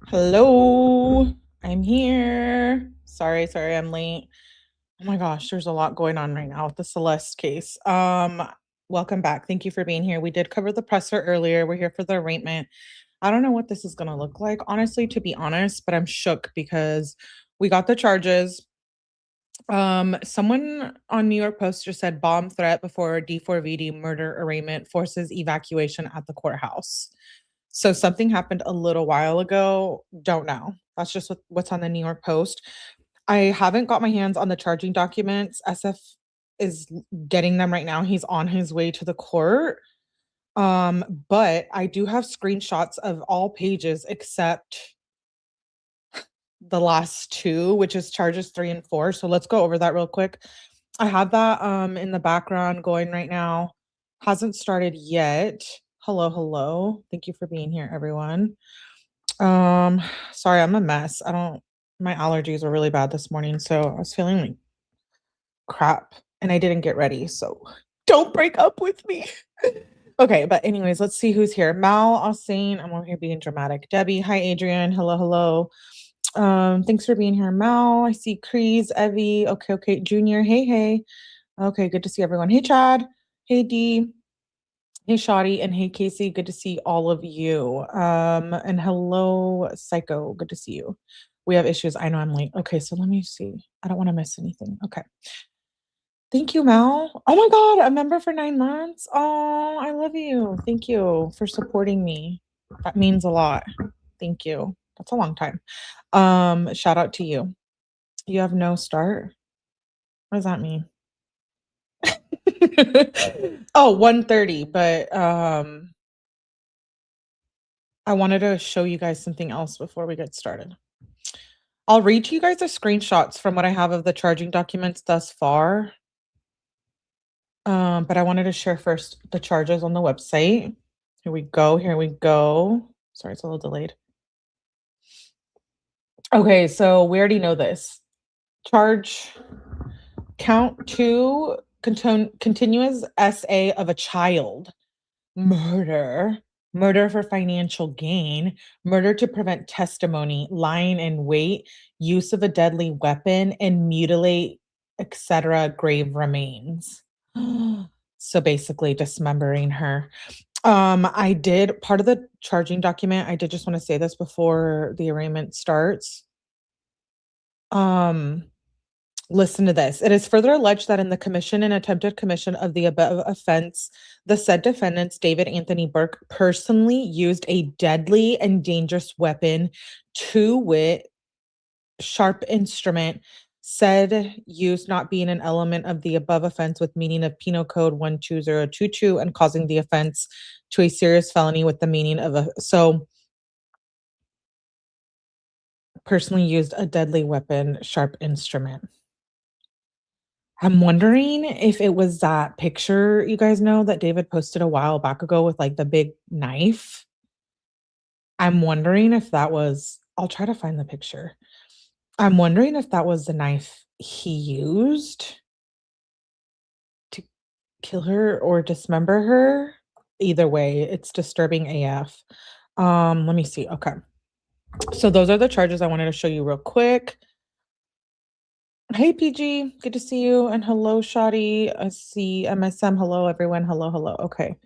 Hello, I'm here. Sorry, I'm late. Oh my gosh, there's a lot going on right now with the Celeste case. Welcome back. Thank you for being here. We did cover the presser earlier. We're here for the arraignment. I don't know what this is gonna look like, honestly, to be honest, but I'm shook because we got the charges. Someone on New York Post just said bomb threat before D4VD murder arraignment forces evacuation at the courthouse. So something happened a little while ago. Don't know. That's just what's on the New York Post. I haven't got my hands on the charging documents. SF is getting them right now. He's on his way to the court. But I do have screenshots of all pages except the last two, which is charges 3 and 4. So let's go over that real quick. I have that in the background going right now. Hasn't started yet. Hello. Thank you for being here, everyone. Sorry, I'm a mess. My allergies are really bad this morning, so I was feeling like crap and I didn't get ready. So don't break up with me. Okay, but anyways, let's see who's here. Mal, Alsane, I'm over here being dramatic. Debbie, hi Adrian. Hello. Thanks for being here, Mal. I see Crease, Evie, okay, Junior. Hey. Okay, good to see everyone. Hey Chad, hey Dee, hey Shoddy, and hey Casey. Good to see all of you. And hello, Psycho. Good to see you. We have issues. I know I'm late. Okay, so let me see. I don't want to miss anything. Okay. Thank you, Mal. Oh my God, a member for 9 months. Oh, I love you. Thank you for supporting me. That means a lot. Thank you. That's a long time. Shout out to you. You have no start. What does that mean? Oh, 1:30, but I wanted to show you guys something else before we get started. I'll read to you guys the screenshots from what I have of the charging documents thus far. But I wanted to share first the charges on the website. Here we go. Sorry, it's a little delayed. Okay, so we already know this. Charge count 2, continuous SA of a child. Murder for financial gain, murder to prevent testimony, lying in wait, use of a deadly weapon, and mutilate, etc. grave remains. So basically dismembering her. I did part of the charging document. I did just want to say this before the arraignment starts. Listen to this. It is further alleged that in the commission and attempted commission of the above offense, the said defendants, David Anthony Burke, personally used a deadly and dangerous weapon, to wit, sharp instrument, said use not being an element of the above offense with meaning of Penal Code 12022 and causing the offense to a serious felony with the meaning of personally used a deadly weapon, sharp instrument. I'm wondering if it was that picture, you guys know, that David posted a while back ago with like the big knife. I'm wondering if that was, I'll try to find the picture. I'm wondering if that was the knife he used to kill her or dismember her. Either way, it's disturbing AF. Let me see. Okay. So those are the charges I wanted to show you real quick. Hey PG, good to see you. And hello, Shoddy. I see MSM. Hello, everyone. Hello. Okay.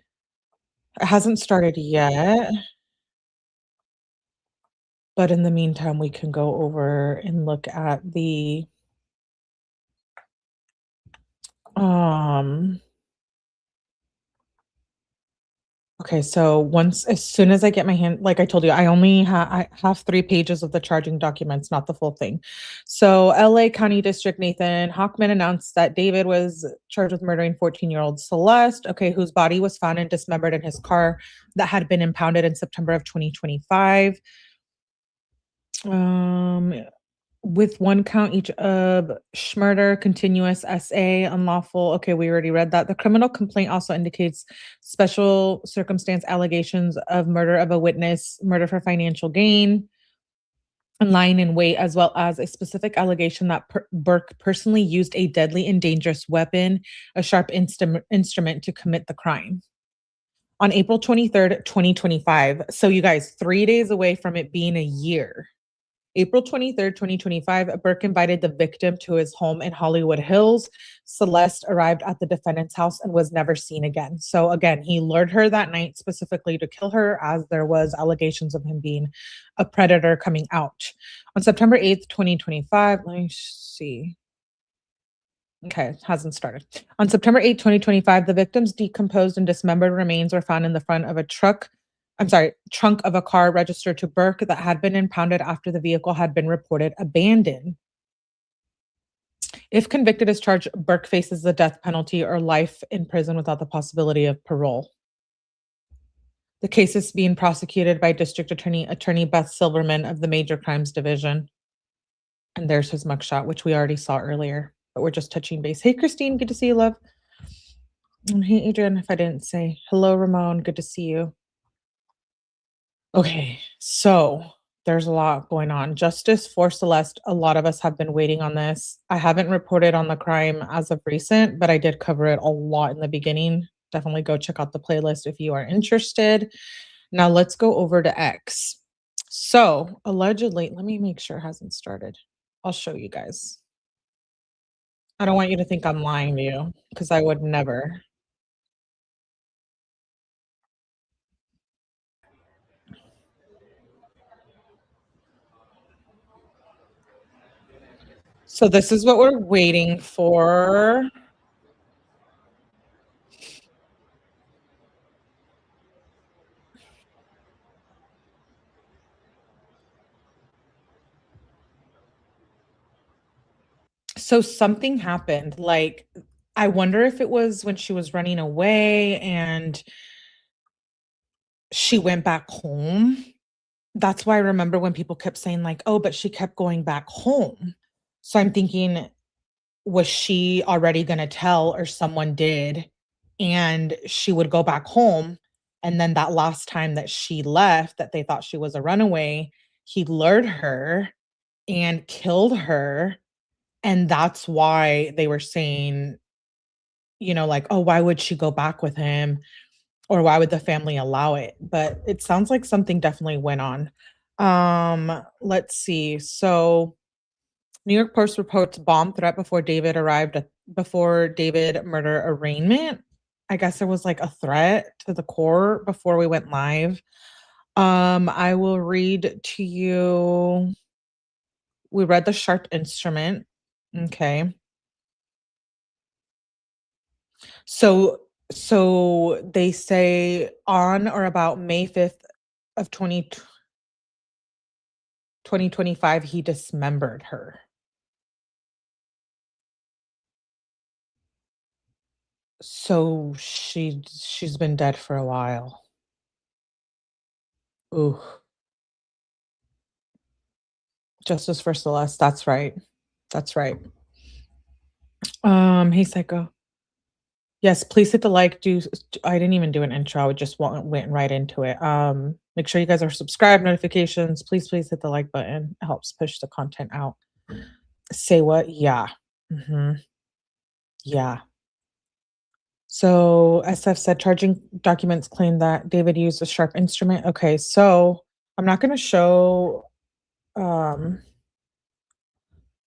It hasn't started yet. But in the meantime, we can go over and look at the okay, so as soon as I get my hand, like I told you, I have 3 pages of the charging documents, not the full thing. So LA County District Nathan Hochman announced that David was charged with murdering 14-year-old Celeste, whose body was found and dismembered in his car that had been impounded in September of 2025. With 1 count each of murder, continuous SA, unlawful. Okay, we already read that. The criminal complaint also indicates special circumstance allegations of murder of a witness, murder for financial gain, and lying in wait, as well as a specific allegation that Burke personally used a deadly and dangerous weapon, a sharp instrument, to commit the crime. on April 23rd, 2025. So you guys, 3 days away from it being a year. April 23rd, 2025, Burke invited the victim to his home in Hollywood Hills. Celeste arrived at the defendant's house and was never seen again. So again, he lured her that night specifically to kill her, as there was allegations of him being a predator coming out. On September 8th, 2025, let me see. Okay, it hasn't started. On September 8th, 2025, the victim's decomposed and dismembered remains were found in the front of a trunk of a car registered to Burke that had been impounded after the vehicle had been reported abandoned. If convicted as charged, Burke faces the death penalty or life in prison without the possibility of parole. The case is being prosecuted by District Attorney Beth Silverman of the Major Crimes Division. And there's his mugshot, which we already saw earlier, but we're just touching base. Hey, Christine, good to see you, love. And hey, Adrian, if I didn't say. Hello, Ramon, good to see you. Okay, so there's a lot going on. Justice for Celeste, a lot of us have been waiting on this. I haven't reported on the crime as of recent, but I did cover it a lot in the beginning. Definitely go check out the playlist if you are interested. Now let's go over to X. So allegedly, let me make sure it hasn't started. I'll show you guys. I don't want you to think I'm lying to you, because I would never. So this is what we're waiting for. So something happened. Like, I wonder if it was when she was running away and she went back home. That's why I remember when people kept saying, like, oh, but she kept going back home. So I'm thinking, was she already going to tell, or someone did, and she would go back home? And then that last time that she left, that they thought she was a runaway, he lured her and killed her. And that's why they were saying, like, oh, why would she go back with him? Or why would the family allow it? But it sounds like something definitely went on. Let's see. So New York Post reports bomb threat before David murder arraignment. I guess there was like a threat to the court before we went live. I will read to you. We read the sharp instrument. Okay. So they say on or about May 5th of 2025, he dismembered her. So she's been dead for a while. Ooh. Justice for Celeste. That's right. That's right. Hey, Psycho. Yes, please hit the like. I didn't even do an intro. I just went right into it. Make sure you guys are subscribed, notifications. Please hit the like button. It helps push the content out. Say what? Yeah. Yeah. So SF said charging documents claim that David used a sharp instrument. Okay, so I'm not going to show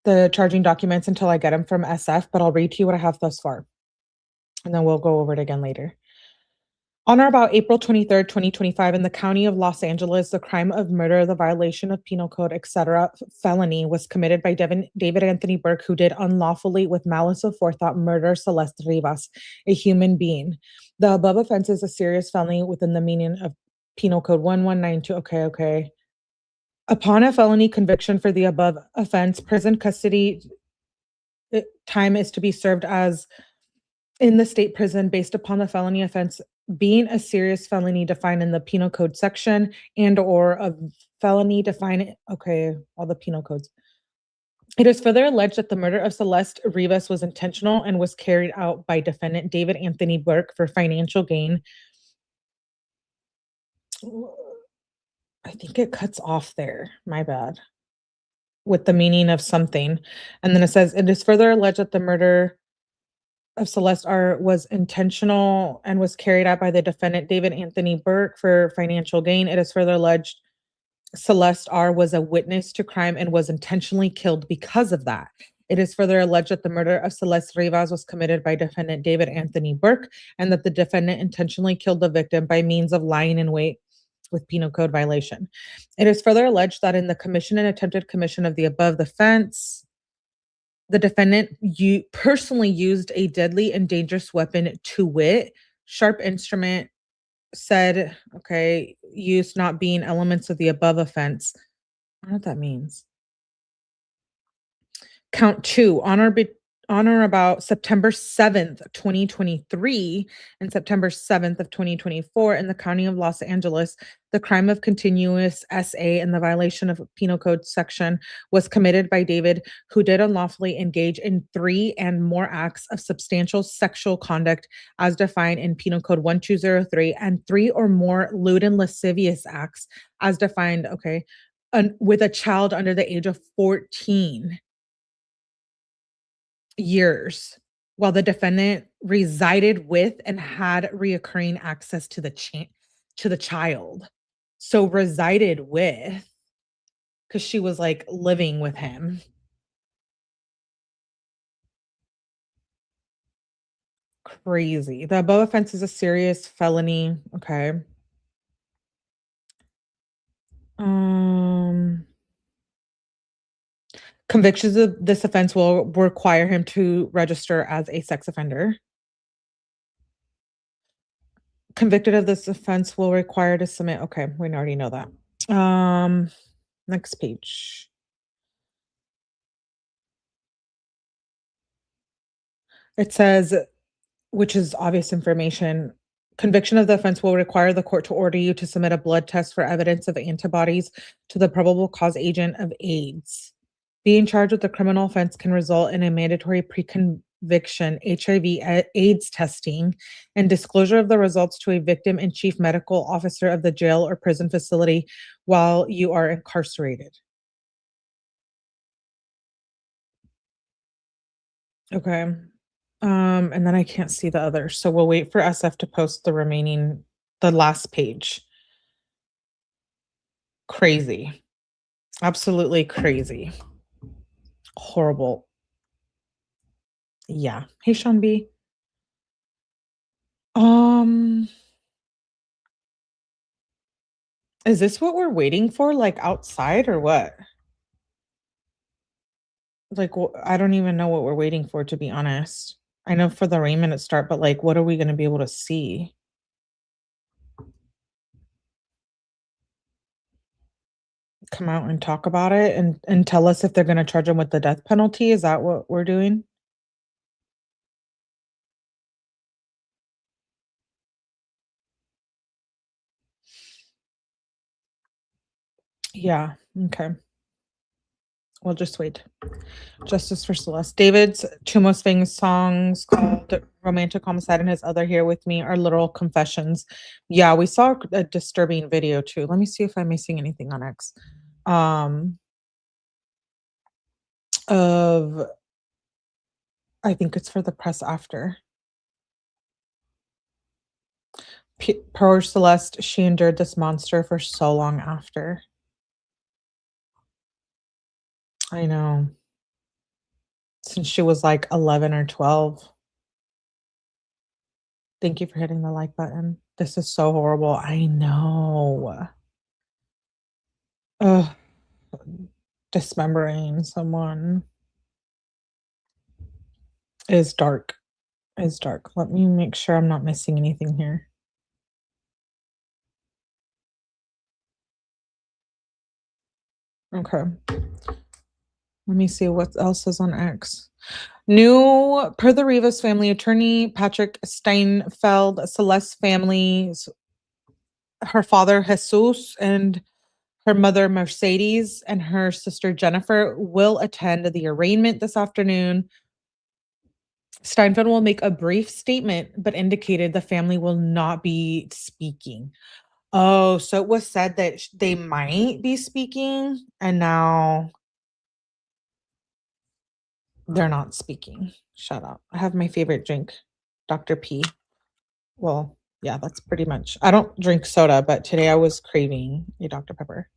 the charging documents until I get them from SF, but I'll read to you what I have thus far, and then we'll go over it again later. On or about April 23rd, 2025, in the county of Los Angeles, the crime of murder, the violation of penal code, etc., felony was committed by David Anthony Burke, who did unlawfully, with malice of forethought, murder Celeste Rivas, a human being. The above offense is a serious felony within the meaning of penal code 1192. Okay. Upon a felony conviction for the above offense, prison custody time is to be served as in the state prison based upon the felony offense being a serious felony defined in the penal code section and or a felony defined, all the penal codes. It is further alleged that the murder of Celeste Rivas was intentional and was carried out by defendant David Anthony Burke for financial gain. I think it cuts off there. My bad. With the meaning of something. And then it says, it is further alleged that the murder of Celeste R was intentional and was carried out by the defendant David Anthony Burke for financial gain. It is further alleged Celeste R was a witness to crime and was intentionally killed because of that. It is further alleged that the murder of Celeste Rivas was committed by defendant David Anthony Burke and that the defendant intentionally killed the victim by means of lying in wait with penal code violation. It is further alleged that in the commission and attempted commission of the above offense, the defendant personally used a deadly and dangerous weapon, to wit, sharp instrument, said, okay, use not being elements of the above offense. I don't know what that means. Count 2, on or about September 7th, 2023 and September 7th of 2024 in the County of Los Angeles, the crime of continuous SA in the violation of Penal Code section was committed by David, who did unlawfully engage in 3 and more acts of substantial sexual conduct as defined in Penal Code 1203 and 3 or more lewd and lascivious acts as defined, with a child under the age of 14 years while the defendant resided with and had reoccurring access to the child. So resided with, because she was like living with him. Crazy. The above offense is a serious felony. Okay. Convictions of this offense will require him to register as a sex offender. Convicted of this offense will require to submit. Okay, we already know that. Next page. It says, which is obvious information, conviction of the offense will require the court to order you to submit a blood test for evidence of antibodies to the probable cause agent of AIDS. Being charged with a criminal offense can result in a mandatory pre-conviction HIV/AIDS testing and disclosure of the results to a victim and chief medical officer of the jail or prison facility while you are incarcerated. Okay. And then I can't see the others, so we'll wait for SF to post the last page. Crazy. Absolutely crazy. Horrible. Yeah. Hey, Sean B. Is this what we're waiting for, like outside or what? Like, I don't even know what we're waiting for, to be honest. I know for the arraignment to start, but like, what are we going to be able to see? Come out and talk about it and tell us if they're going to charge him with the death penalty. Is that what we're doing? Yeah. Okay. We'll just wait. Justice for Celeste. David's two most famous songs called Romantic Homicide and his other Here With Me are literal confessions. Yeah, we saw a disturbing video too. Let me see if I'm missing anything on X. Of, I think it's for the press after. Poor Celeste, she endured this monster for so long after. I know. Since she was like 11 or 12. Thank you for hitting the like button. This is so horrible. I know. Ugh. Dismembering someone is dark. Is dark. Let me make sure I'm not missing anything here. Okay. Let me see what else is on X. New, per the Rivas family attorney, Patrick Steinfeld, Celeste's families, her father, Jesus, and her mother, Mercedes, and her sister, Jennifer, will attend the arraignment this afternoon. Steinfeld will make a brief statement, but indicated the family will not be speaking. Oh, so it was said that they might be speaking, and now They're not speaking. Shut up. I have my favorite drink, Dr. P. Well, yeah, that's pretty much. I don't drink soda, but today I was craving a Dr. Pepper.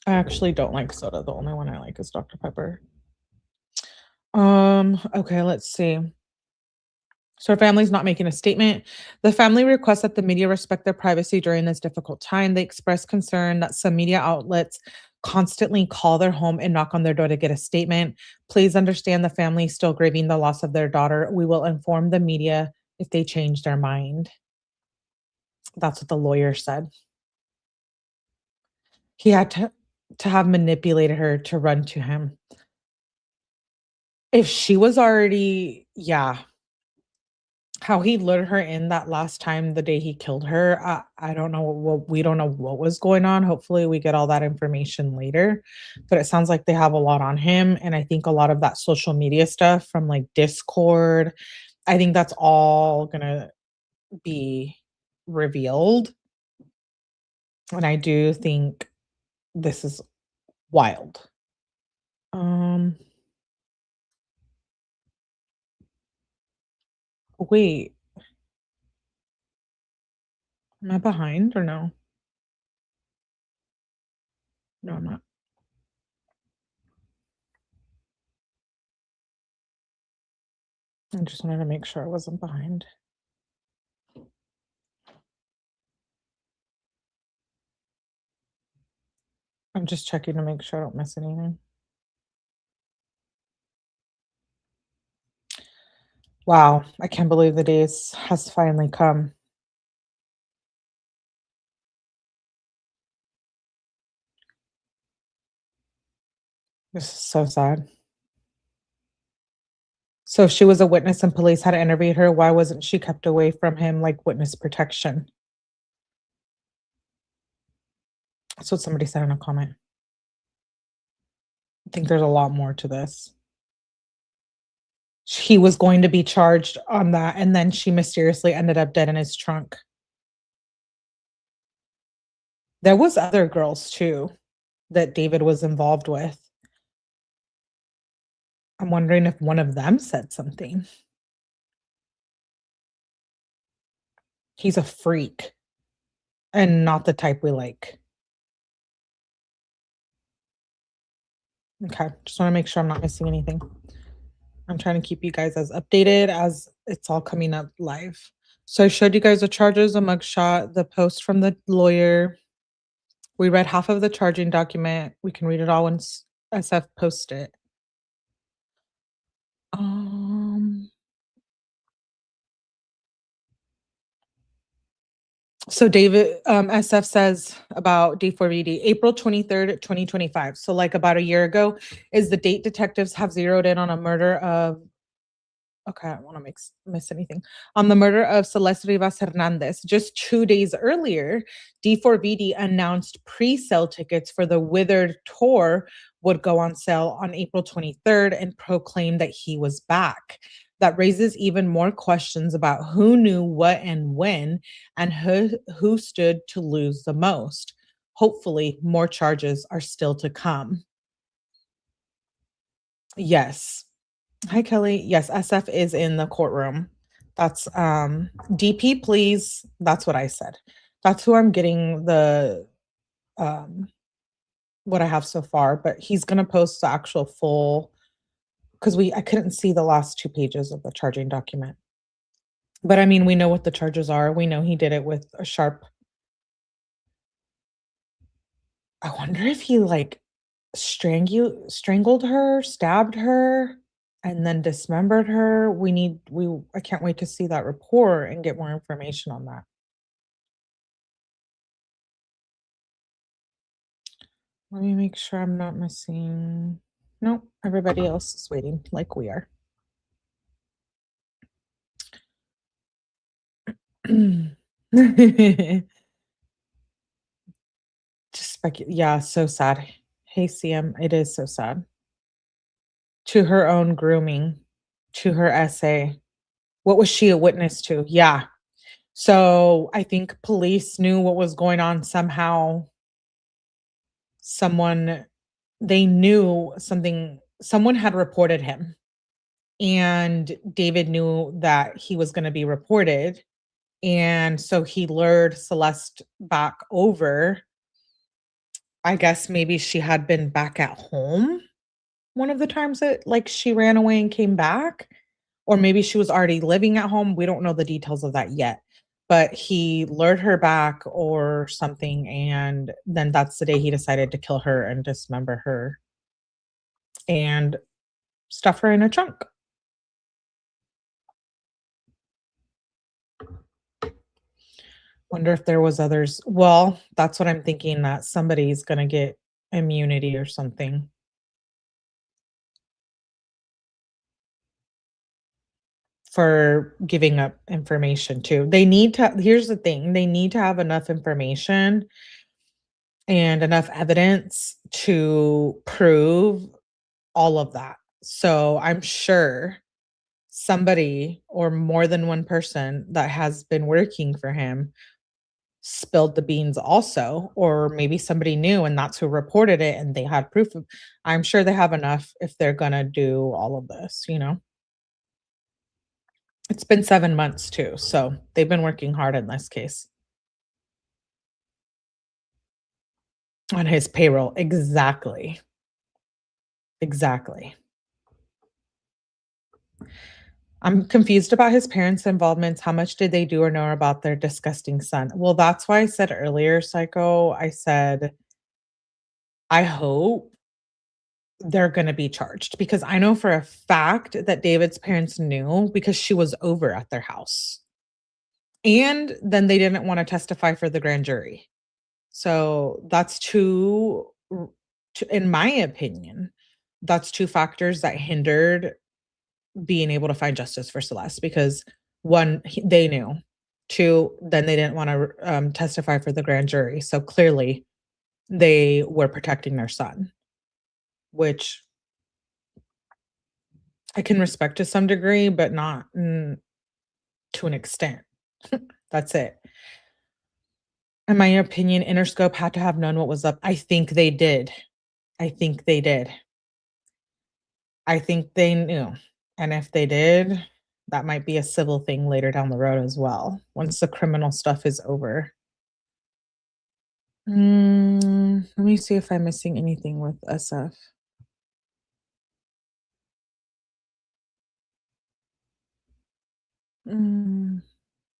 I actually don't like soda. The only one I like is Dr. Pepper. Okay, let's see. So her family's not making a statement. The family requests that the media respect their privacy during this difficult time. They express concern that some media outlets constantly call their home and knock on their door to get a statement. Please understand the family is still grieving the loss of their daughter. We will inform the media if they change their mind. That's what the lawyer said. He had to have manipulated her to run to him. If she was already, yeah, how he lured her in that last time, the day he killed her, I don't know what we don't know what was going on. Hopefully, we get all that information later, but it sounds like they have a lot on him, and I think a lot of that social media stuff from, like, Discord, I think that's all gonna be revealed, and I do think this is wild. Um, wait, am I behind or no? No, I'm not. I just wanted to make sure I wasn't behind. I'm just checking to make sure I don't miss anything. Wow, I can't believe the days has finally come. This is so sad. So if she was a witness and police had interviewed her, why wasn't she kept away from him like witness protection? That's what somebody said in a comment. I think there's a lot more to this. He was going to be charged on that, and then she mysteriously ended up dead in his trunk. There was other girls too that David was involved with. I'm wondering if one of them said something. He's a freak and not the type we like. Okay, just wanna make sure I'm not missing anything. I'm trying to keep you guys as updated as it's all coming up live. So I showed you guys the charges, a mugshot, the post from the lawyer. We read half of the charging document. We can read it all once SF posts it. Um, so David, SF says about D4VD, April 23rd, 2025. So like about a year ago is the date detectives have zeroed in on a murder of okay, I don't wanna miss anything. On the murder of Celeste Rivas Hernandez. Just 2 days earlier, D4VD announced pre-sale tickets for the Withered tour would go on sale on April 23rd and proclaimed that he was back. That raises even more questions about who knew what and when, and who stood to lose the most. Hopefully, more charges are still to come. Yes. Hi, Kelly. Yes, SF is in the courtroom. That's DP, please. That's what I said. That's who I'm getting the um what I have so far, but he's gonna post the actual full because we I couldn't see the last 2 pages of the charging document. But I mean, we know what the charges are. We know he did it with a sharp. I wonder if he like strangled her, stabbed her, and then dismembered her. We I can't wait to see that report and get more information on that. Let me make sure I'm not missing. Nope, everybody else is waiting like we are. Just yeah, so sad. Hey, CM, it is so sad. To her own grooming, to her essay. What was she a witness to? Yeah. So I think police knew what was going on somehow. someone they knew someone had reported him, and David knew that he was gonna be reported, and so he lured Celeste back over. I guess maybe she had been back at home one of the times that, like, she ran away and came back, or maybe she was already living at home. We don't know the details of that yet, but he lured her back or something, and then that's the day he decided to kill her and dismember her and stuff her in a trunk. Wonder if there was others. Well, that's what I'm thinking, that somebody's gonna get immunity or something for giving up information too. They need to Here's the thing, they need to have enough information and enough evidence to prove all of that. So I'm sure somebody or more than one person that has been working for him spilled the beans also, or maybe somebody knew and that's who reported it and they had proof of. I'm sure they have enough if they're gonna do all of this, you know? It's been 7 months too, so they've been working hard in this case. On his payroll, exactly. Exactly. I'm confused about his parents' involvements. How much did they do or know about their disgusting son? Well, that's why I said earlier, Psycho, I said, I hope they're gonna be charged, because I know for a fact that David's parents knew because she was over at their house. And then they didn't wanna testify for the grand jury. So that's in my opinion, that's 2 factors that hindered being able to find justice for Celeste, because 1, they knew. 2, then they didn't wanna, testify for the grand jury, so clearly they were protecting their son, which I can respect to some degree, but not, to an extent. That's it. In my opinion, Interscope had to have known what was up. I think they did. I think they did. I think they knew, and if they did, that might be a civil thing later down the road as well, once the criminal stuff is over. Let me see if I'm missing anything with SF. Mm,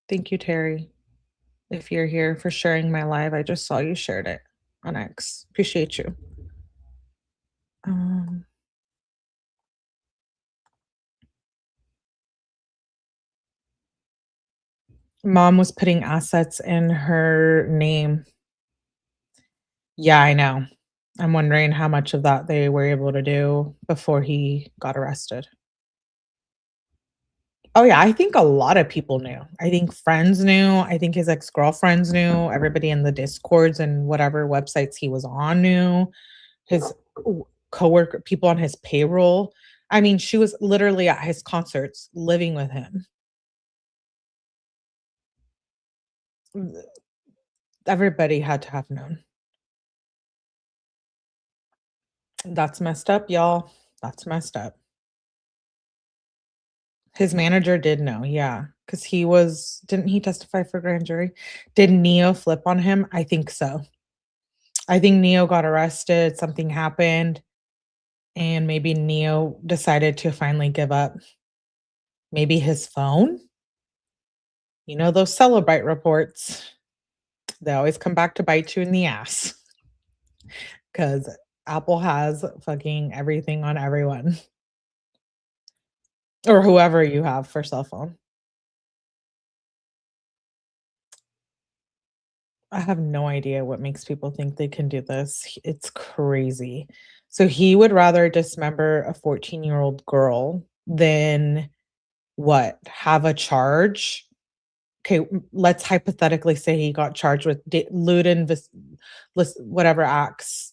Thank you, Terry, if you're here, for sharing my live. I just saw you shared it on X. Appreciate you. Um, Mom was putting assets in her name. Yeah, I know. I'm wondering how much of that they were able to do before he got arrested. Oh, yeah, I think a lot of people knew. I think friends knew, I think his ex-girlfriends knew, everybody in the Discords and whatever websites he was on knew, his coworker people on his payroll. I mean, she was literally at his concerts living with him. Everybody had to have known. That's messed up, y'all. That's messed up. His manager did know, yeah, because didn't he testify for grand jury? Did Neo flip on him? I think so. I think Neo got arrested, something happened, and maybe Neo decided to finally give up. Maybe his phone? You know those Celebrite reports, they always come back to bite you in the ass, because Apple has fucking everything on everyone, or whoever you have for cell phone. I have no idea what makes people think they can do this. It's crazy. So he would rather dismember a 14-year-old girl than what? Have a charge? Okay, let's hypothetically say he got charged with lewd and whatever acts,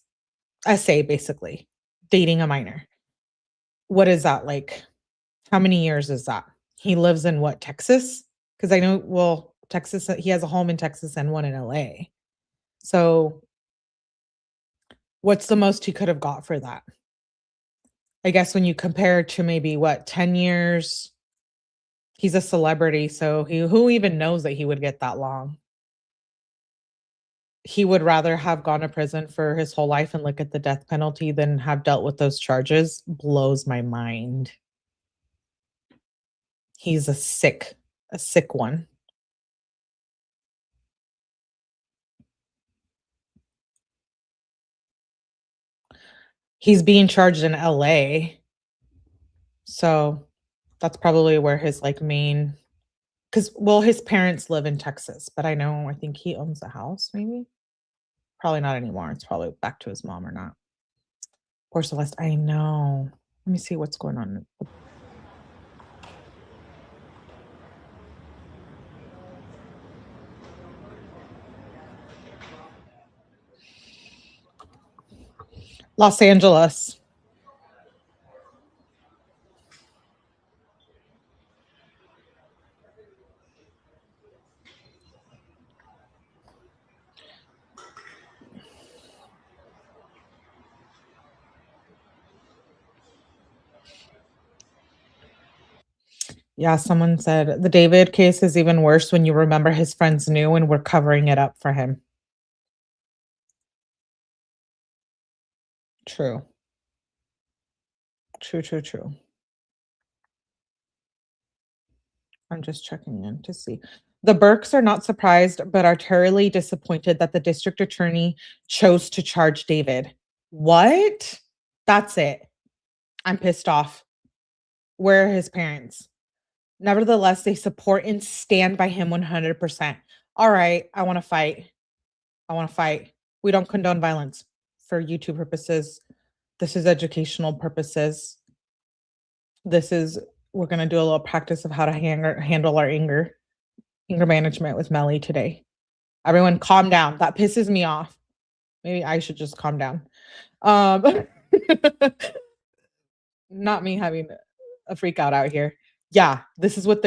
SA basically, dating a minor. What is that like? How many years is that? He lives in what, Texas? Because I know, well, Texas, he has a home in Texas and one in LA. So What's the most he could have got for that? I guess when you compare to maybe what, 10 years? He's a celebrity, so who even knows that he would get that long? He would rather have gone to prison for his whole life and look at the death penalty than have dealt with those charges. Blows my mind. He's a sick one. He's being charged in LA. So that's probably where his like main, because well, his parents live in Texas, but I think he owns a house, maybe. Probably not anymore. It's probably back to his mom or not. Poor Celeste. I know. Let me see what's going on. Los Angeles. Yeah, someone said the David case is even worse when you remember his friends knew and were covering it up for him. True. True. I'm just checking in to see. The Burkes are not surprised, but are terribly disappointed that the district attorney chose to charge David. What? That's it. I'm pissed off. Where are his parents? Nevertheless, they support and stand by him 100%. All right, I want to fight. We don't condone violence for YouTube purposes. This is educational purposes. We're going to do a little practice of how to handle our anger management with Melly today. Everyone calm down. That pisses me off. Maybe I should just calm down. Not me having a freak out here. Yeah, this is what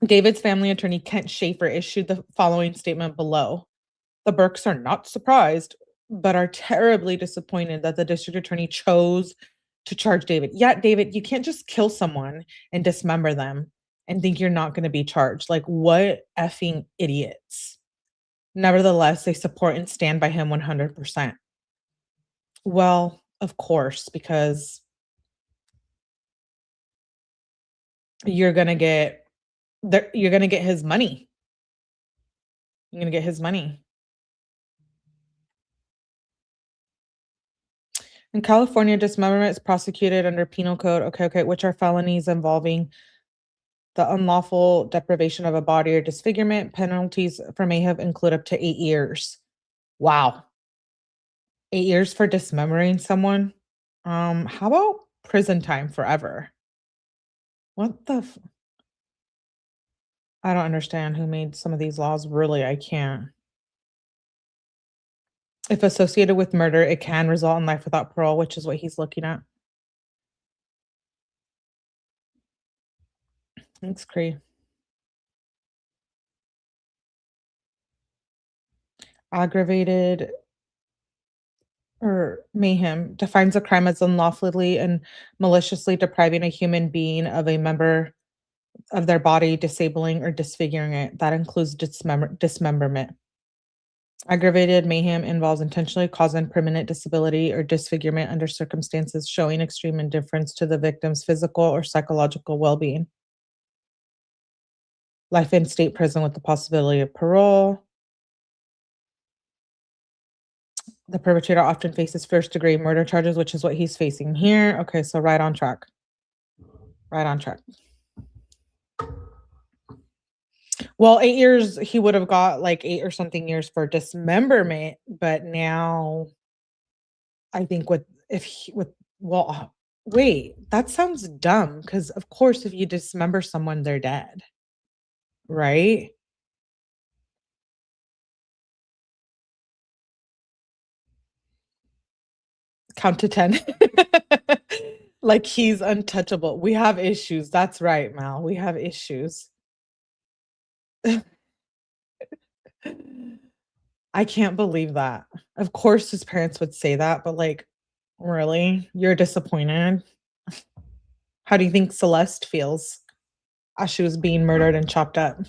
David's family attorney, Kent Schaefer, issued the following statement below. The Burkes are not surprised, but are terribly disappointed that the district attorney chose to charge David. Yeah, David, you can't just kill someone and dismember them and think you're not going to be charged. Like, what effing idiots. Nevertheless, they support and stand by him 100%. Well, of course, because you're going to get his money. You're going to get his money. In California, dismemberment is prosecuted under penal code, okay, which are felonies involving the unlawful deprivation of a body or disfigurement. Penalties for mayhem include up to 8 years. Wow. 8 years for dismembering someone? How about prison time forever? What the I don't understand who made some of these laws. Really, I can't. If associated with murder, it can result in life without parole, which is what he's looking at. That's crazy. Aggravated or mayhem defines a crime as unlawfully and maliciously depriving a human being of a member of their body, disabling or disfiguring it. That includes dismemberment. Aggravated mayhem involves intentionally causing permanent disability or disfigurement under circumstances showing extreme indifference to the victim's physical or psychological well-being. Life in state prison with the possibility of parole. The perpetrator often faces first-degree murder charges, which is what he's facing here. Okay, so right on track. Well, 8 years, he would have got like 8 or something years for dismemberment, but now I think wait, that sounds dumb because of course if you dismember someone, they're dead, right? Count to 10. Like he's untouchable. We have issues. That's right, Mal. We have issues. I can't believe that. Of course, his parents would say that, but, like, really? You're disappointed? How do you think Celeste feels as she was being murdered and chopped up?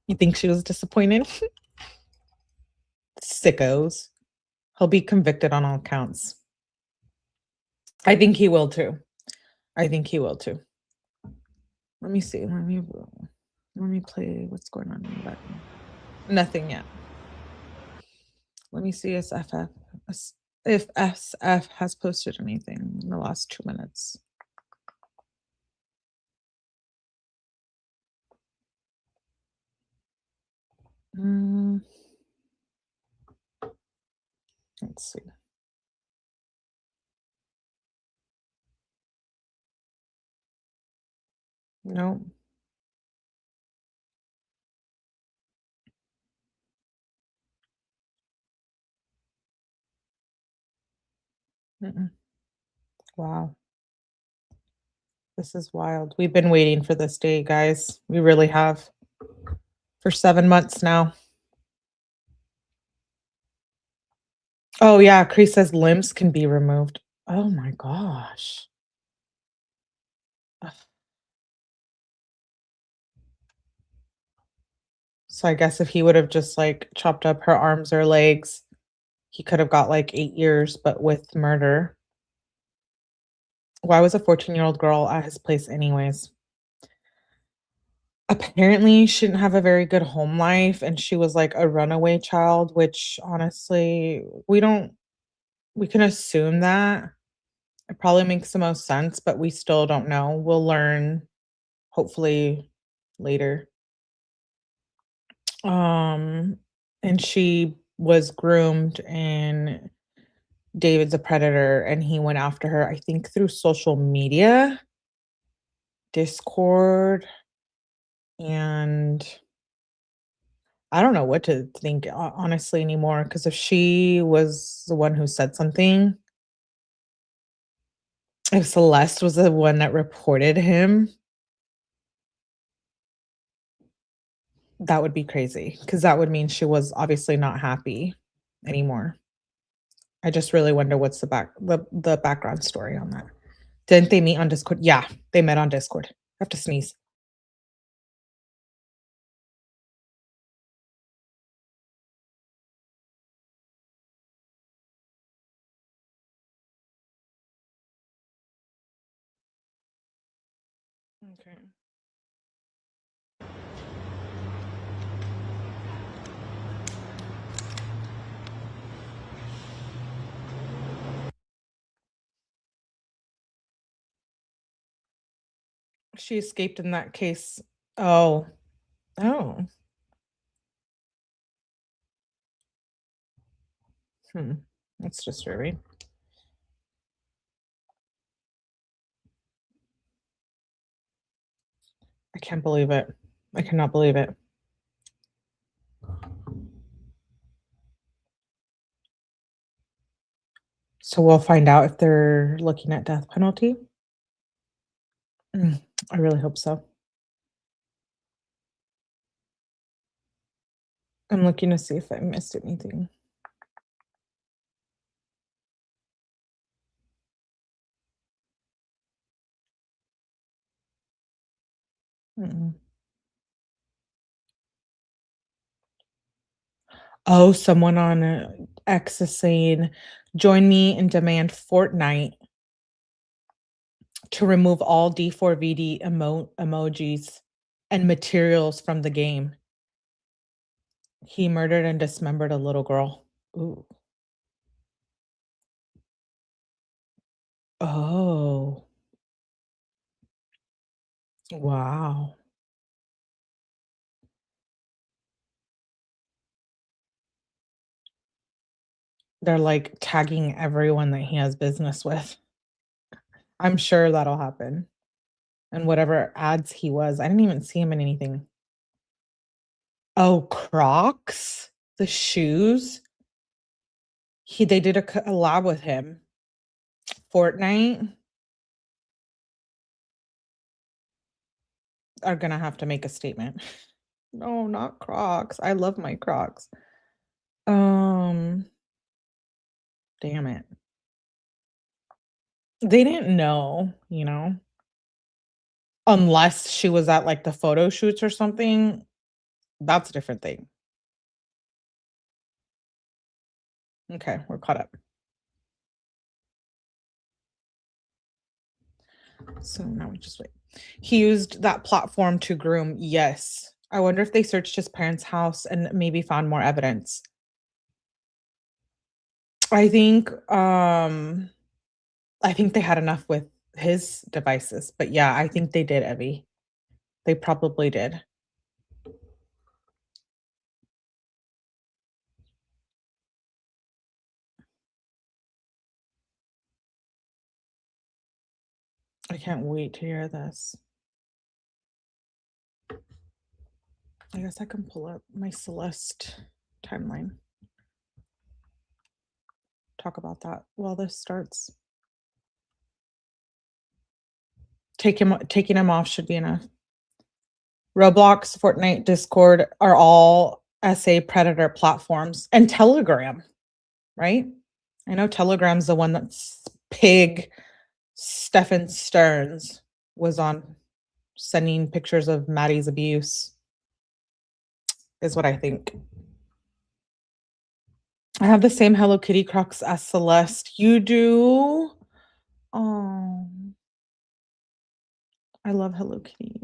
You think she was disappointed? Sickos. He'll be convicted on all counts. I think he will too. I think he will too. Let me see. Let me play what's going on in the background. Nothing yet. Let me see if SF has posted anything in the last 2 minutes. Let's see. No. Mm-mm. Wow. This is wild. We've been waiting for this day, guys. We really have. For 7 months now. Oh, yeah, Cree says limbs can be removed. Oh my gosh. Ugh. So I guess if he would have just, like, chopped up her arms or legs, he could have got, like, 8 years, but with murder. Why was a 14-year-old girl at his place anyways? Apparently, she didn't have a very good home life, and she was, like, a runaway child, which honestly, we can assume that. It probably makes the most sense, but we still don't know. We'll learn hopefully later. Um, and she was groomed, and David's a predator, and he went after her, I think, through social media, Discord, and I don't know what to think honestly anymore. Because if she was the one who said something, if Celeste was the one that reported him, that would be crazy. Because that would mean she was obviously not happy anymore. I just really wonder what's the background story on that. Didn't they meet on Discord? Yeah, they met on Discord. I have to sneeze. Okay. She escaped in that case. Oh. Oh. Hmm. That's disturbing. I can't believe it. I cannot believe it. So we'll find out if they're looking at death penalty. I really hope so. I'm looking to see if I missed anything. Mm-mm. Oh, someone on X is saying, join me and demand Fortnite to remove all D4VD emojis and materials from the game. He murdered and dismembered a little girl. Ooh. Oh, wow. They're, like, tagging everyone that he has business with. I'm sure that'll happen. And whatever ads he was, I didn't even see him in anything. Oh, Crocs? The shoes? They did a collab with him. Fortnite are gonna have to make a statement. No, not Crocs. I love my Crocs. Damn it. They didn't know, unless she was at, like, the photo shoots or something. That's a different thing. Okay, we're caught up. So now we just wait. He used that platform to groom. Yes. I wonder if they searched his parents' house and maybe found more evidence. I think they had enough with his devices. But yeah, I think they did, Evie. They probably did. I can't wait to hear this. I guess I can pull up my Celeste timeline. Talk about that while this starts. Taking him off should be enough. Roblox, Fortnite, Discord are all SA predator platforms, and Telegram, right? I know Telegram's the one that's Pig Stefan Stearns was on sending pictures of Maddie's abuse, is what I think. I have the same Hello Kitty Crocs as Celeste. You do? Oh, I love Hello Kitty.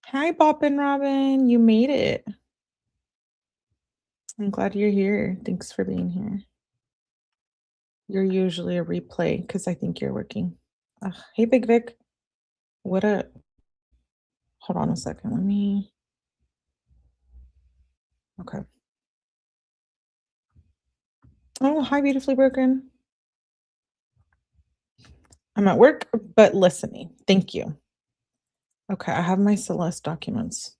Hi, Bop and Robin. You made it. I'm glad you're here. Thanks for being here. You're usually a replay because I think you're working. Hey, Big Vic. What up? Hold on a second. Let me. Okay. Oh, hi, Beautifully Broken. I'm at work, but listening. Thank you. Okay, I have my Celeste documents.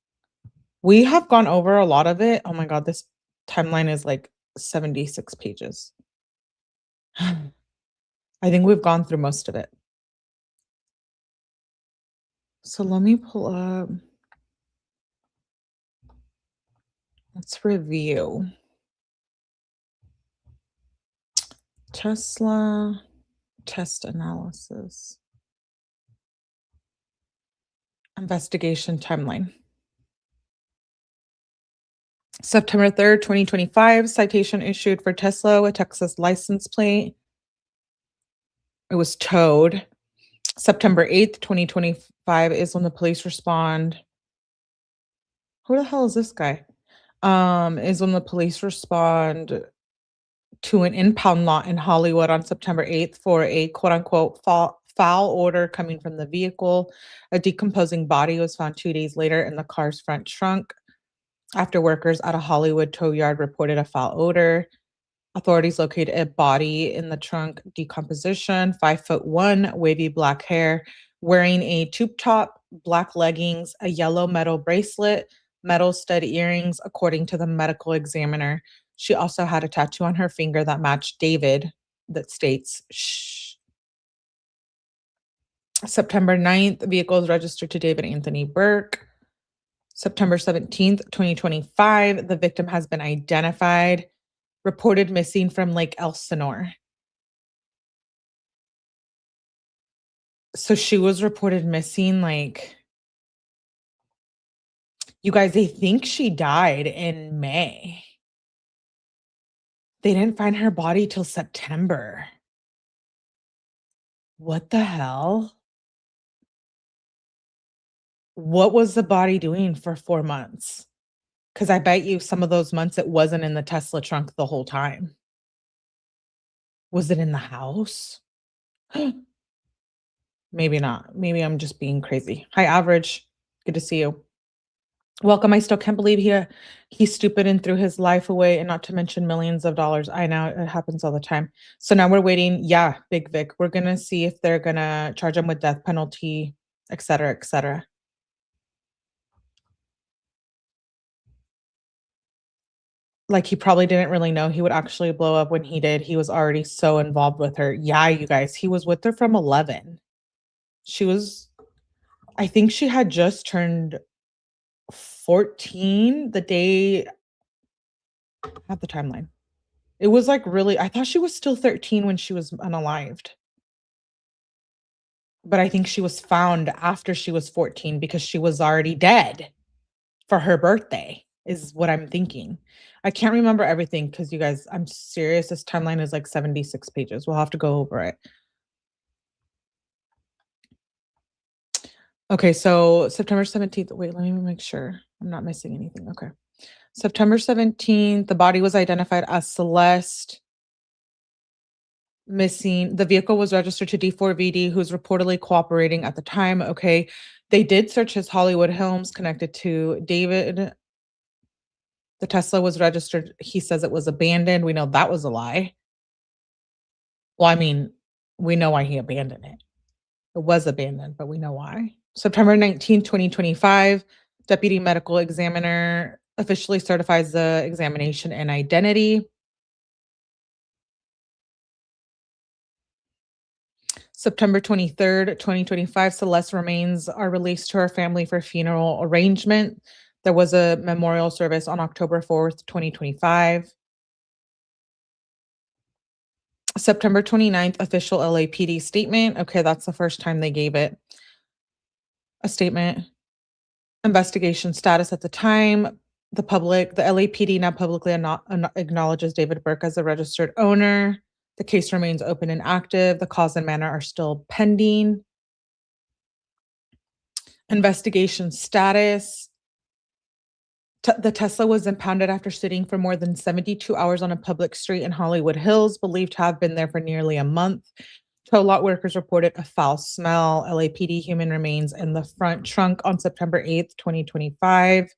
We have gone over a lot of it. Oh my God, this timeline is like 76 pages. I think we've gone through most of it. So let me pull up. Let's review. Tesla test analysis. Investigation timeline. September 3rd, 2025, citation issued for Tesla with Texas license plate. It was towed. September 8th, 2025 is when the police respond. Who the hell is this guy? Is when the police respond to an impound lot in Hollywood on September 8th for a quote-unquote foul odor coming from the vehicle. A decomposing body was found 2 days later in the car's front trunk after workers at a Hollywood tow yard reported a foul odor. Authorities located a body in the trunk, decomposition, 5'1", wavy black hair, wearing a tube top, black leggings, a yellow metal bracelet, metal stud earrings, according to the medical examiner. She also had a tattoo on her finger that matched David that states, shh. September 9th, the vehicle is registered to David Anthony Burke. September 17th, 2025, the victim has been identified, reported missing from Lake Elsinore. So she was reported missing, like, you guys, they think she died in May. They didn't find her body till September. What the hell? What was the body doing for 4 months? Because I bet you some of those months it wasn't in the Tesla trunk the whole time. Was it in the house? Maybe not. Maybe I'm just being crazy. Hi, Average. Good to see you. Welcome. I still can't believe he's stupid and threw his life away, and not to mention millions of dollars. I know it happens all the time. So now we're waiting. Yeah, Big Vic. We're gonna see if they're gonna charge him with death penalty, et cetera, et cetera. Like, he probably didn't really know he would actually blow up when he did. He was already so involved with her. Yeah, you guys, he was with her from 11. I think she had just turned 14 the day I have the timeline. It was like really, I thought she was still 13 when she was unalived. But I think she was found after she was 14 because she was already dead for her birthday, is what I'm thinking. I can't remember everything because you guys, I'm serious. This timeline is like 76 pages. We'll have to go over it. Okay, so September 17th. Wait, let me make sure I'm not missing anything. Okay. September 17th, the body was identified as Celeste. Missing. The vehicle was registered to D4VD, who's reportedly cooperating at the time. Okay. They did search his Hollywood homes connected to David. The Tesla was registered. He says it was abandoned. We know that was a lie. Well, I mean, we know why he abandoned it. It was abandoned, but we know why. September 19, 2025, deputy medical examiner officially certifies the examination and identity. September 23rd, 2025, Celeste remains are released to her family for funeral arrangement. There was a memorial service on October 4th, 2025. September 29th, official LAPD statement. Okay, that's the first time they gave it. A statement. Investigation status at the time. The LAPD now publicly acknowledges David Burke as the registered owner. The case remains open and active. The cause and manner are still pending. Investigation status. The Tesla was impounded after sitting for more than 72 hours on a public street in Hollywood Hills, believed to have been there for nearly a month. Tow lot workers reported a foul smell. LAPD human remains in the front trunk on September 8th, 2025.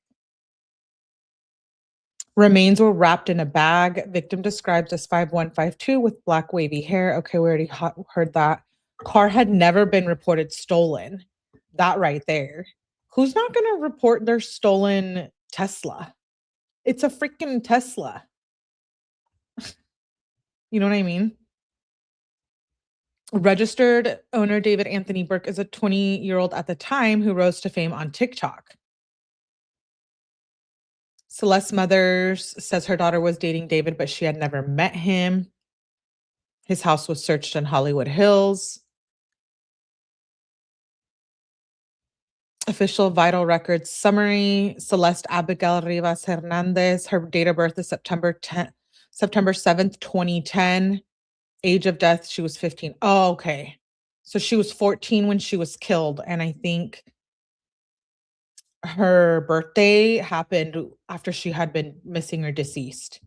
Remains were wrapped in a bag. Victim described as 5'1", 5'2" with black wavy hair. Okay, we already heard that. Car had never been reported stolen. That right there. Who's not going to report their stolen Tesla? It's a freaking Tesla. You know what I mean? Registered owner David Anthony Burke is a 20-year-old at the time who rose to fame on TikTok. Celeste's mother says her daughter was dating David, but she had never met him. His house was searched in Hollywood Hills. Official vital records summary. Celeste Abigail Rivas Hernandez. Her date of birth is September 7th, 2010. Age of death, she was 15. Oh, okay. So she was 14 when she was killed. And I think her birthday happened after she had been missing or deceased.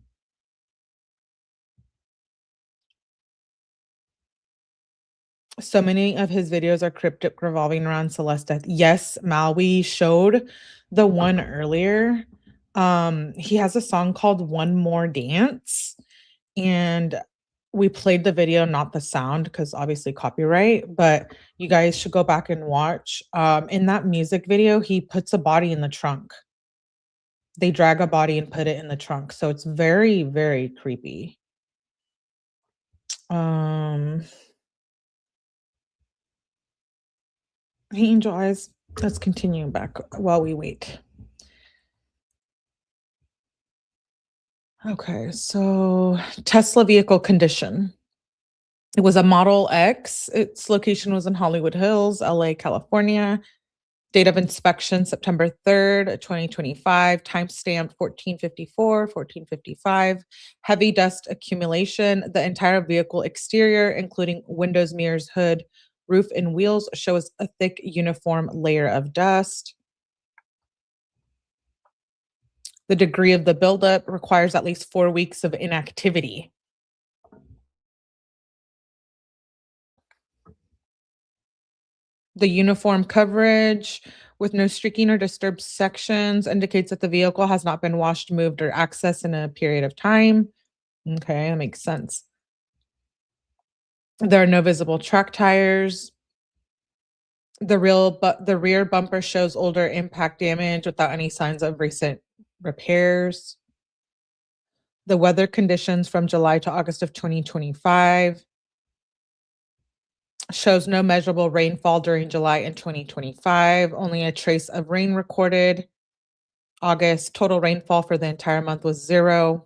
So many of his videos are cryptic, revolving around Celeste's death. Yes, Mal, we showed the one earlier. He has a song called One More Dance, and we played the video, not the sound, because obviously copyright, but you guys should go back and watch. In that music video, he puts a body in the trunk. They drag a body and put it in the trunk. So it's very, very creepy. Hey, Angel Eyes, let's continue back while we wait. Okay, so Tesla vehicle condition. It was a Model X. Its location was in Hollywood Hills, LA, California. Date of inspection, September 3rd, 2025. Timestamp 1454, 1455. Heavy dust accumulation. The entire vehicle exterior, including windows, mirrors, hood, roof, and wheels, shows a thick uniform layer of dust. The degree of the buildup requires at least 4 weeks of inactivity. The uniform coverage with no streaking or disturbed sections indicates that the vehicle has not been washed, moved, or accessed in a period of time. Okay, that makes sense. There are no visible track tires. The rear bumper shows older impact damage without any signs of recent repairs. The weather conditions from July to August of 2025 shows no measurable rainfall during July in 2025, only a trace of rain recorded. August, total rainfall for the entire month was 0.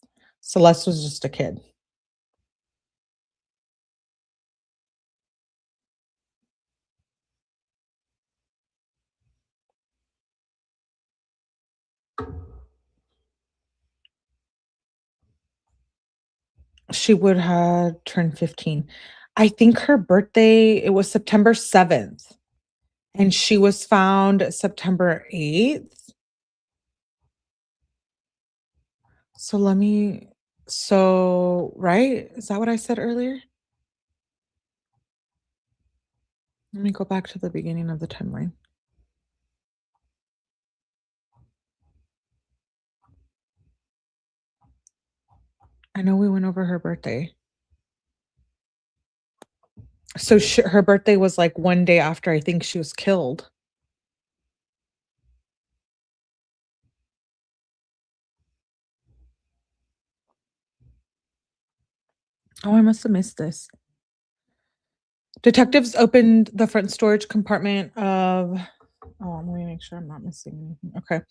Celeste was just a kid. She would have turned 15. I think her birthday, it was September 7th, and she was found September 8th. So let me right? Is that what I said earlier? Let me go back to the beginning of the timeline. I know we went over her birthday. So her birthday was like one day after I think she was killed. Oh, I must have missed this. Detectives opened the front storage compartment of let me make sure I'm not missing anything. Okay.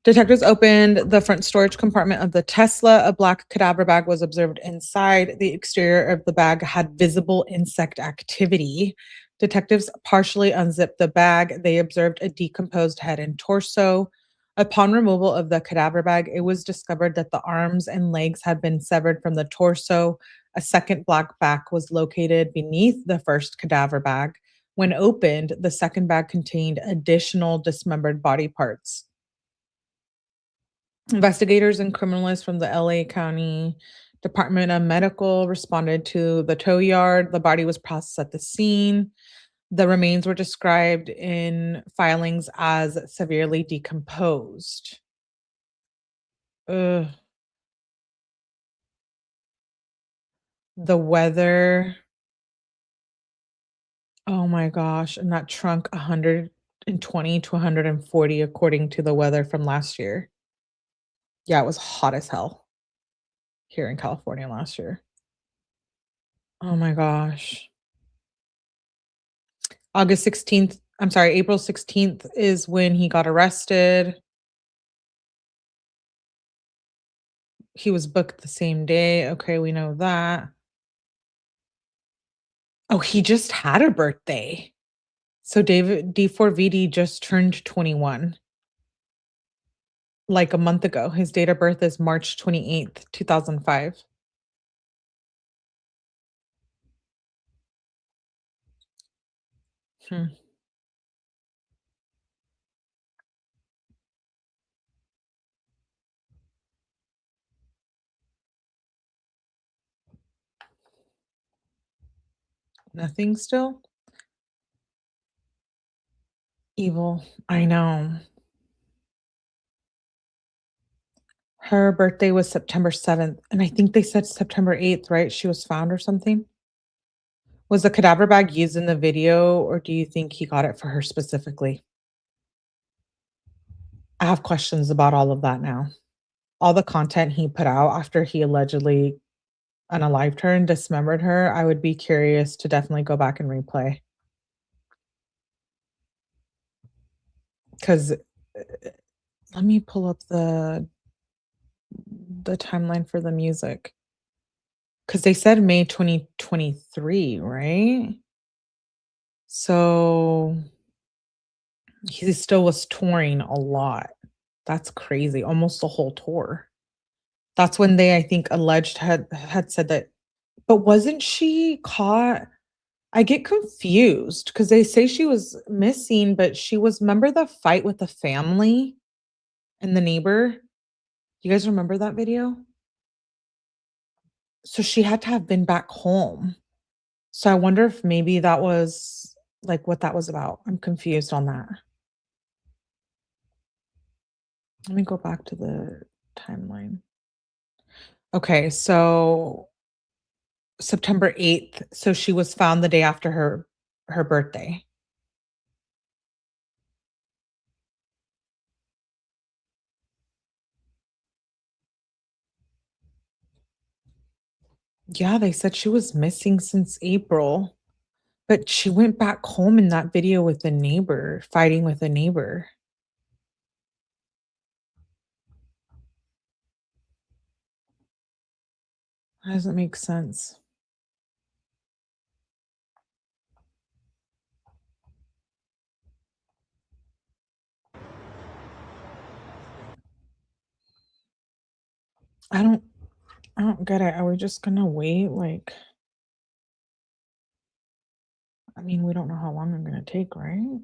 Detectives opened the front storage compartment of the Tesla. A black cadaver bag was observed inside. The exterior of the bag had visible insect activity. Detectives partially unzipped the bag. They observed a decomposed head and torso. Upon removal of the cadaver bag, it was discovered that the arms and legs had been severed from the torso. A second black bag was located beneath the first cadaver bag. When opened, the second bag contained additional dismembered body parts. Investigators and criminalists from the LA County Department of Medical responded to the tow yard. The body was processed at the scene. The remains were described in filings as severely decomposed. Ugh. The weather. Oh my gosh. And that trunk 120 to 140 according to the weather from last year. Yeah, it was hot as hell here in California last year. Oh my gosh. April 16th is when he got arrested. He was booked the same day. Okay, we know that. Oh, he just had a birthday. So David D4VD just turned 21 like a month ago. His date of birth is March 28th, 2005. Hmm. Nothing still? Evil. I know. Her birthday was September 7th, and I think they said September 8th, right? She was found or something? Was the cadaver bag used in the video, or do you think he got it for her specifically? I have questions about all of that now. All the content he put out after he allegedly unalived her and dismembered her, I would be curious to definitely go back and replay. 'Cause, let me pull up the timeline for the music. 'Cause they said May 2023, right? So, he still was touring a lot. That's crazy, almost the whole tour. That's when they, I think, alleged had said that, but wasn't she caught? I get confused because they say she was missing, but she was, remember the fight with the family and the neighbor? You guys remember that video? So she had to have been back home. So I wonder if maybe that was, like, what that was about. I'm confused on that. Let me go back to the timeline. Okay, so September 8th, so she was found the day after her birthday. Yeah, they said she was missing since April, but she went back home in that video with the neighbor, fighting with a neighbor. That doesn't make sense. I don't I don't get it. Are we just gonna wait? Like, I mean, we don't know how long I'm gonna take, right?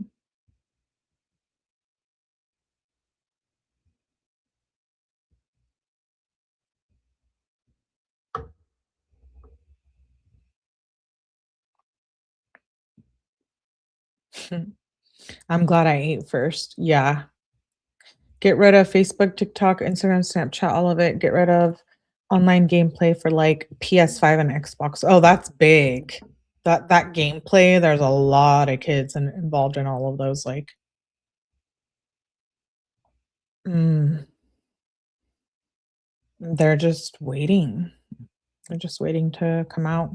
I'm glad I ate first. Yeah. Get rid of Facebook, TikTok, Instagram, Snapchat, all of it. Get rid of online gameplay for like PS5 and Xbox. Oh, that's big. That gameplay, there's a lot of kids involved in all of those. Like, mm, they're just waiting. They're just waiting to come out.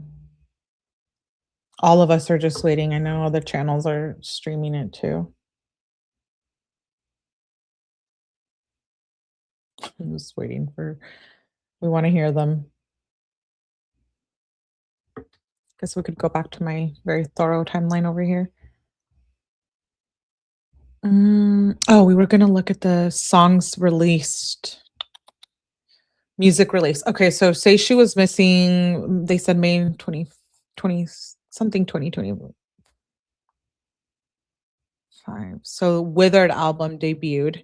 All of us are just waiting. I know other channels are streaming it too. I'm just waiting for, we want to hear them. Guess we could go back to my very thorough timeline over here. Oh, we were gonna look at the songs released. Music release. Okay, so Say She Was Missing, they said May 2020 something 2025. So Withered album debuted.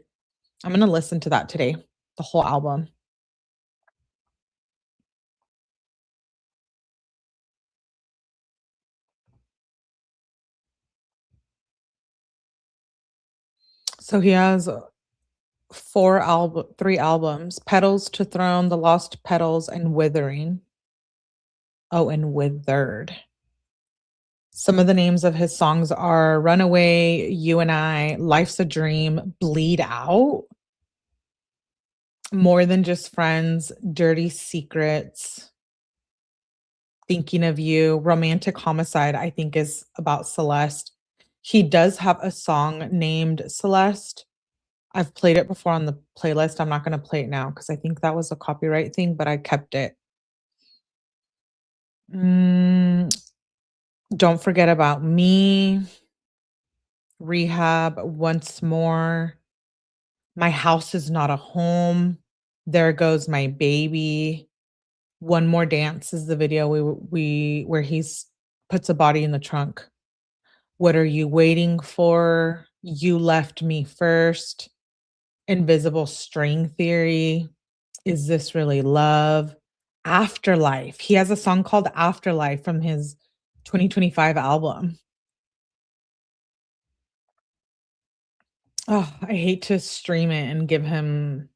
I'm gonna listen to that today, the whole album. So he has 3 albums, Petals to Throne, The Lost Petals, and Withering. Oh, and Withered. Some of the names of his songs are Runaway, You and I, Life's a Dream, Bleed Out, More Than Just Friends, Dirty Secrets, Thinking of You, Romantic Homicide, I think is about Celeste. He does have a song named Celeste. I've played it before on the playlist. I'm not gonna play it now because I think that was a copyright thing, but I kept it. Mm, Don't Forget About Me, Rehab, Once More, My House Is Not a Home, There Goes My Baby, One More Dance is the video we where he's puts a body in the trunk. What Are You Waiting For? You Left Me First, Invisible String Theory, Is This Really Love? Afterlife. He has a song called Afterlife from his 2025 album. Oh, I hate to stream it and give him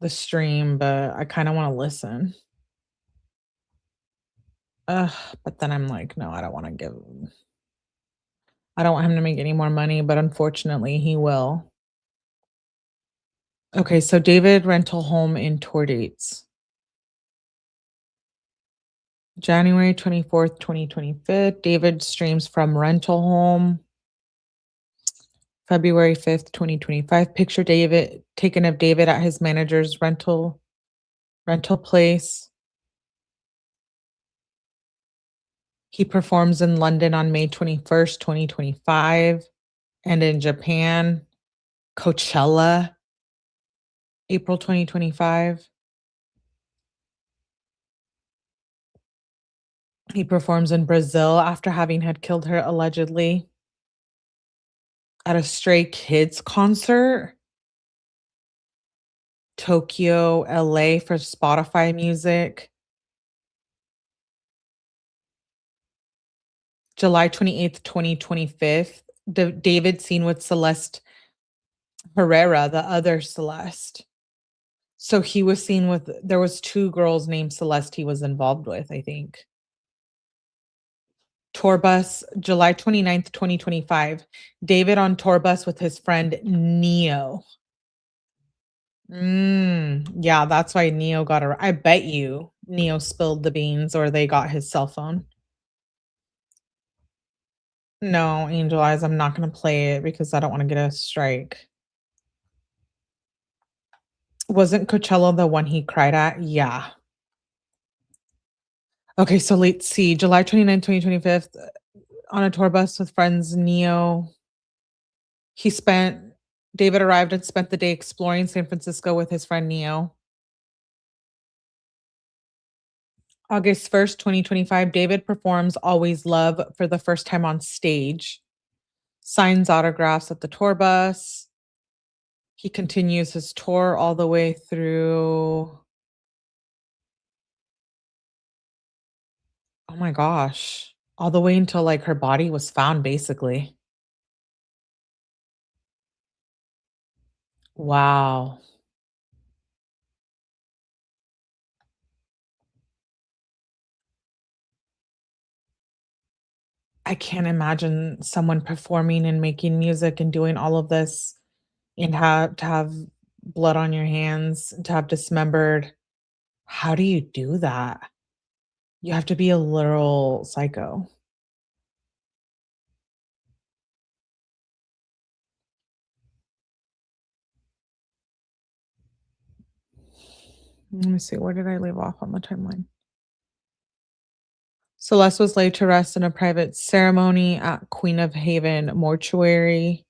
the stream, but I kinda wanna listen. Ugh, but then I'm like, "No, I don't want him to make any more money," but unfortunately, he will. Okay, so David rental home in tour dates. January 24th, 2025, David streams from rental home. February 5th, 2025, picture David taken of David at his manager's rental place. He performs in London on May 21st, 2025, and in Japan, Coachella, April 2025. He performs in Brazil after having had killed her allegedly at a Stray Kids concert. Tokyo, LA for Spotify Music. July 28th, 2025, David seen with Celeste Herrera, the other Celeste. So he was seen with there was 2 girls named Celeste he was involved with, I think. Tour bus, July 29th, 2025. David on tour bus with his friend Neo. Yeah, that's why Neo got I bet you Neo spilled the beans or they got his cell phone. No, Angel Eyes, I'm not gonna play it because I don't wanna get a strike. Wasn't Coachella the one he cried at? Yeah. Okay, so let's see. July 29th, 2025, on a tour bus with friends Neo. He spent David arrived and spent the day exploring San Francisco with his friend Neo. August 1st, 2025, David performs Always Love for the first time on stage. Signs autographs at the tour bus. He continues his tour all the way through. Oh my gosh. All the way until like her body was found, basically. Wow. I can't imagine someone performing and making music and doing all of this and have blood on your hands, to have dismembered. How do you do that? You have to be a literal psycho. Let me see, where did I leave off on the timeline? Celeste was laid to rest in a private ceremony at Queen of Haven Mortuary.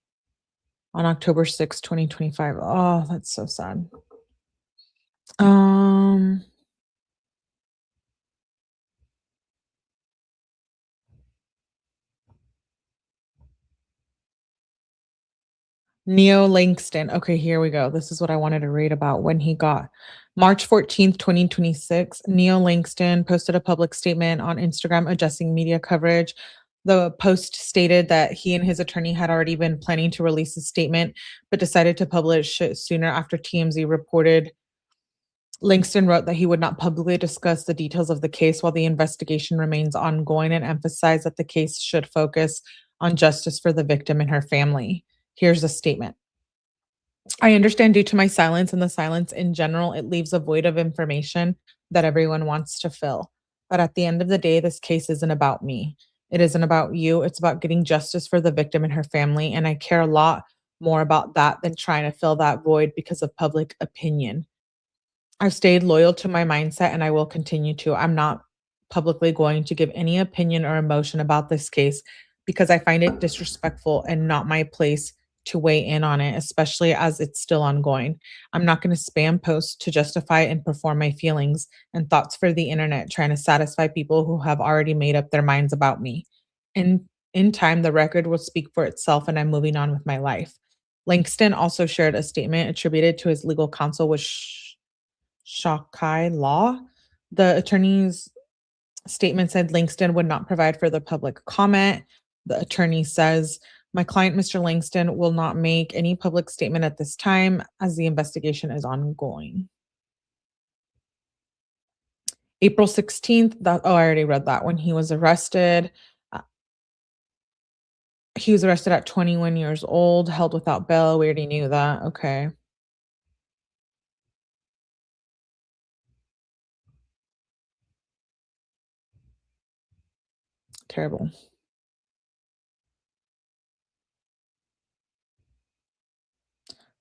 on October 6th, 2025. Oh, that's so sad. Neo Langston. Okay, here we go. This is what I wanted to read about when he got March 14th, 2026. Neo Langston posted a public statement on Instagram addressing media coverage. The post stated that he and his attorney had already been planning to release a statement, but decided to publish it sooner after TMZ reported. Langston wrote that he would not publicly discuss the details of the case while the investigation remains ongoing and emphasized that the case should focus on justice for the victim and her family. Here's a statement. I understand due to my silence and the silence in general, it leaves a void of information that everyone wants to fill. But at the end of the day, this case isn't about me. It isn't about you. It's about getting justice for the victim and her family. And I care a lot more about that than trying to fill that void because of public opinion. I've stayed loyal to my mindset and I will continue to. I'm not publicly going to give any opinion or emotion about this case because I find it disrespectful and not my place to weigh in on it, especially as it's still ongoing. I'm not going to spam posts to justify and perform my feelings and thoughts for the internet, trying to satisfy people who have already made up their minds about me. And in time, the record will speak for itself and I'm moving on with my life. Langston also shared a statement attributed to his legal counsel with 𝗠𝗲𝗹𝗆𝗆𝗆. The attorney's statement said Langston would not provide further public comment. The attorney says, my client, Mr. Langston, will not make any public statement at this time as the investigation is ongoing. April 16th, I already read that when he was arrested. He was arrested at 21 years old, held without bail. We already knew that. Okay. Terrible.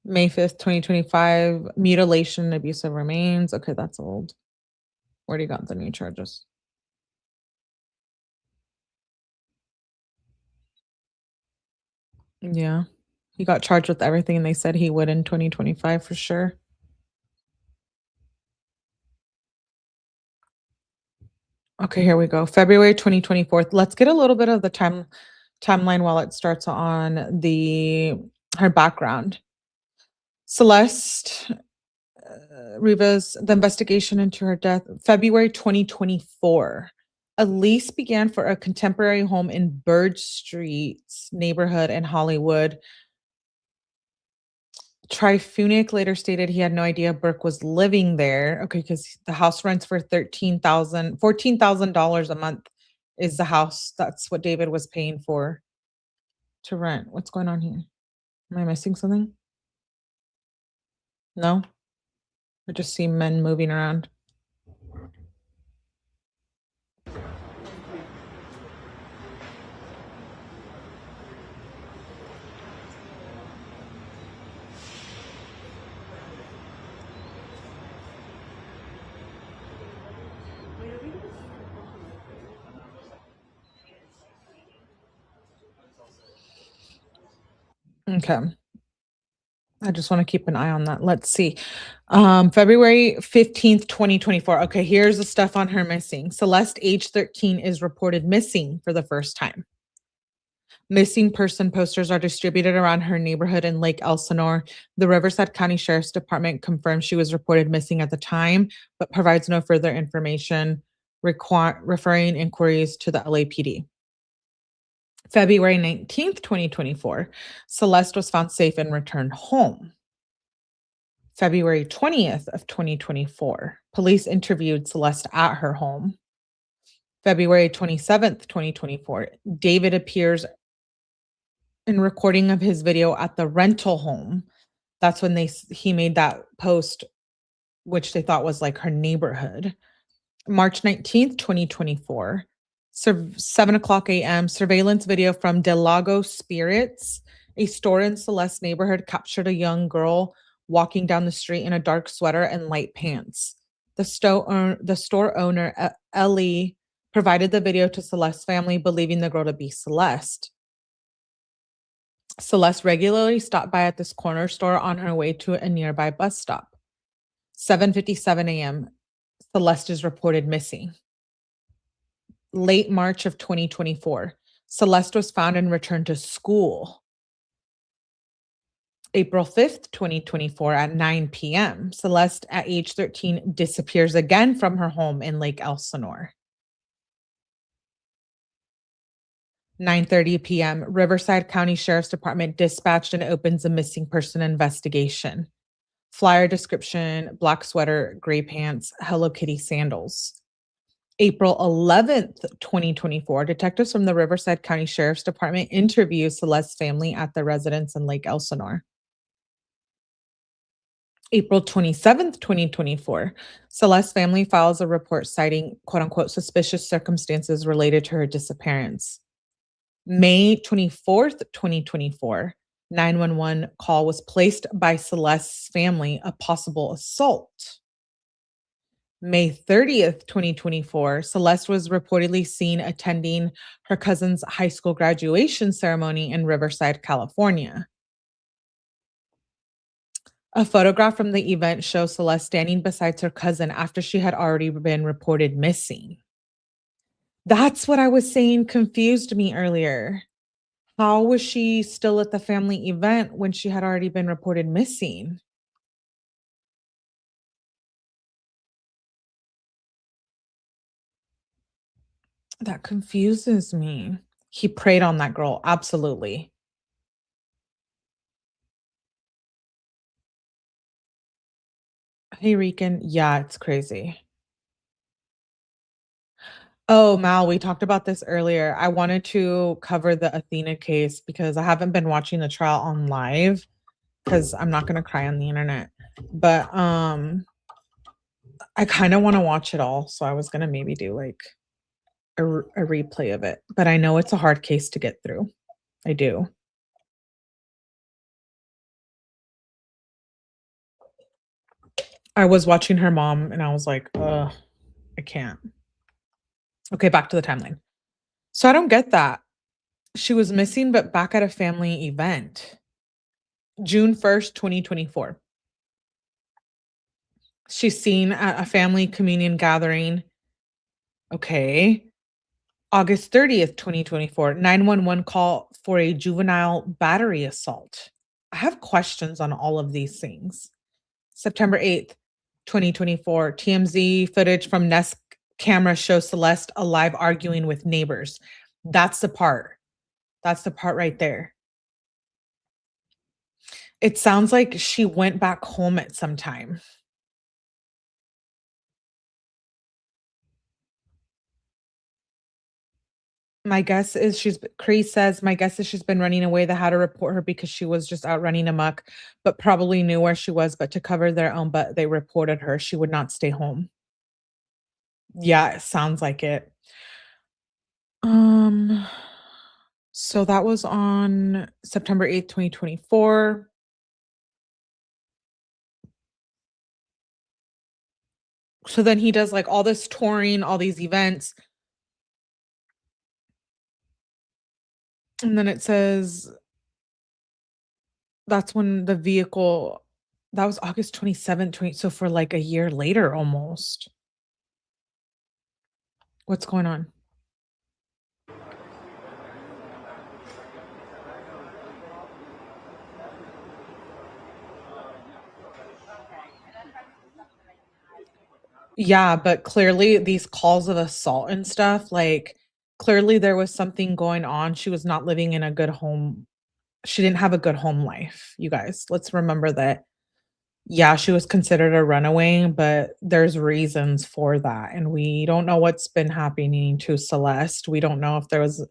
May 5th, 2025, mutilation, abuse of remains. Okay, that's old. Already got the new charges. Yeah. He got charged with everything they said he would in 2025 for sure. Okay, here we go. February 2024. Let's get a little bit of the timeline while it starts on her background. Celeste Rivas, the investigation into her death, February 2024. A lease began for a contemporary home in Bird Street's neighborhood in Hollywood. 𝗏𝗏𝗏𝗏 later stated he had no idea Burke was living there. Okay, because the house rents for $14,000 a month is the house. That's what David was paying for to rent. What's going on here? Am I missing something? No? I just see men moving around. Okay. I just want to keep an eye on that. Let's see. February 15th, 2024. Okay, here's the stuff on her missing. Celeste, age 13, is reported missing for the first time. Missing person posters are distributed around her neighborhood in Lake Elsinore. The Riverside County Sheriff's Department confirmed she was reported missing at the time, but provides no further information, referring inquiries to the LAPD. February 19th, 2024, Celeste was found safe and returned home. February 20th of 2024, police interviewed Celeste at her home. February 27th, 2024, David appears in recording of his video at the rental home. That's when he made that post, which they thought was like her neighborhood. March 19th, 2024, 7:00 a.m., surveillance video from Del Lago Spirits, a store in Celeste neighborhood, captured a young girl walking down the street in a dark sweater and light pants. The store owner, 𝗏𝗏𝗏𝗏𝗏, provided the video to Celeste's family, believing the girl to be Celeste. Celeste regularly stopped by at this corner store on her way to a nearby bus stop. 7:57 a.m., Celeste is reported missing. Late March of 2024, Celeste was found and returned to school. April 5th, 2024 at 9 p.m., Celeste at age 13 disappears again from her home in Lake Elsinore. 9:30 p.m., Riverside County Sheriff's Department dispatched and opens a missing person investigation. Flyer description, black sweater, gray pants, Hello Kitty sandals. April 11th, 2024, detectives from the Riverside County Sheriff's Department interview Celeste's family at the residence in Lake Elsinore. April 27th, 2024, Celeste's family files a report citing quote-unquote suspicious circumstances related to her disappearance. May 24th, 2024, 911 call was placed by Celeste's family, a possible assault. May 30th, 2024, Celeste was reportedly seen attending her cousin's high school graduation ceremony in Riverside, California. A photograph from the event shows Celeste standing beside her cousin after she had already been reported missing. That's what I was saying confused me earlier. How was she still at the family event when she had already been reported missing? That confuses me. He preyed on that girl, absolutely. Hey, Rican. Yeah, it's crazy. Oh, Mal, we talked about this earlier. I wanted to cover the Athena case because I haven't been watching the trial on live because I'm not gonna cry on the internet. But I kind of want to watch it all, so I was gonna maybe do like a replay of it. But I know it's a hard case to get through. I do. I was watching her mom and I was like, I can't. Okay, back to the timeline. So I don't get that. She was missing, but back at a family event. June 1st, 2024. She's seen at a family communion gathering. Okay. August 30th, 2024. 911 call for a juvenile battery assault. I have questions on all of these things. September 8th, 2024. TMZ footage from Nest camera shows Celeste alive arguing with neighbors. That's the part. That's the part right there. It sounds like she went back home at some time. My guess is Cree says, my guess is she's been running away. They had to report her because she was just out running amok, but probably knew where she was, but to cover their own butt, they reported her. She would not stay home. Yeah, it sounds like it. So that was on September 8th, 2024. So then he does like all this touring, all these events. And then it says that's when the vehicle that was August 27th, so for like a year later almost. What's going on? Yeah, but clearly these calls of assault and stuff, like clearly there was something going on. She was not living in a good home. She didn't have a good home life, you guys. Let's remember that. Yeah, she was considered a runaway, but there's reasons for that. And we don't know what's been happening to Celeste. We don't know if there was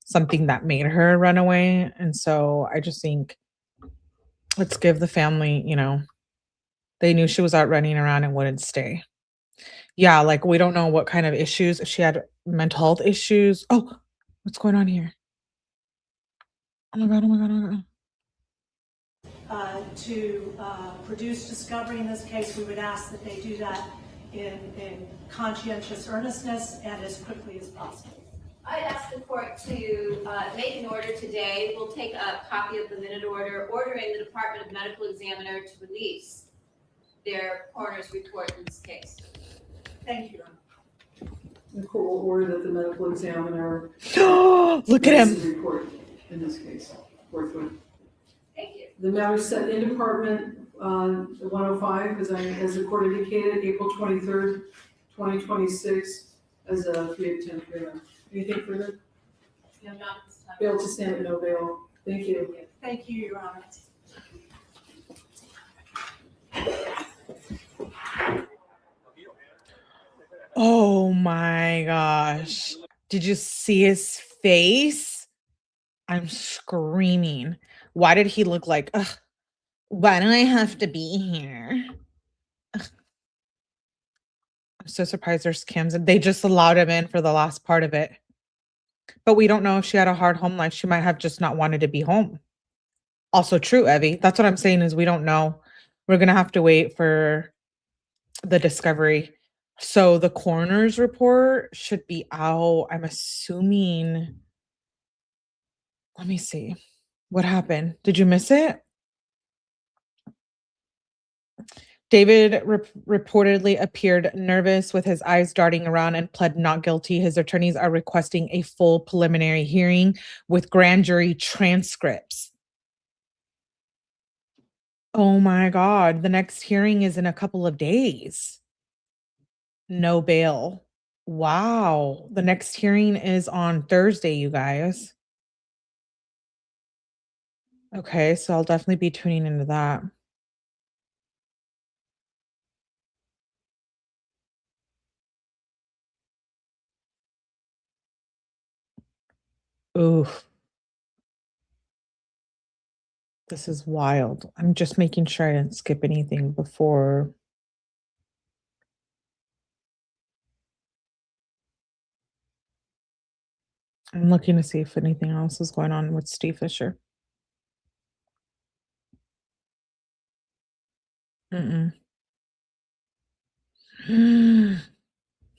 something that made her run away. And so I just think let's give the family, they knew she was out running around and wouldn't stay. Yeah, like we don't know what kind of issues, if she had mental health issues. Oh, what's going on here? Oh my God, oh my God, oh my God. To produce discovery in this case, we would ask that they do that in conscientious earnestness and as quickly as possible. I'd ask the court to make an order today. We'll take a copy of the minute order, ordering the Department of Medical Examiner to release their coroner's report in this case. Thank you, Your Honor. The court will order that the medical examiner. Look at release him. the report in this case, forthwith. Thank you. The matter set in department 105, as the court indicated, April 23rd, 2026, as a 3/10 hearing. Anything further? No, not at this time. Bail to stand at no bail. Thank you. Thank you, Your Honor. Oh my gosh. Did you see his face? I'm screaming. Why did he look like, ugh, why do I have to be here? Ugh. I'm so surprised there's cams. They just allowed him in for the last part of it. But we don't know if she had a hard home life. She might have just not wanted to be home. Also true, Evie. That's what I'm saying is we don't know. We're going to have to wait for the discovery. So the coroner's report should be out, I'm assuming. Let me see. What happened? Did you miss it? David reportedly appeared nervous with his eyes darting around and pled not guilty. His attorneys are requesting a full preliminary hearing with grand jury transcripts. Oh my God. The next hearing is in a couple of days. No bail. Wow. The next hearing is on Thursday, you guys. Okay, so I'll definitely be tuning into that. Ooh. This is wild. I'm just making sure I didn't skip anything before. I'm looking to see if anything else is going on with Steve Fisher.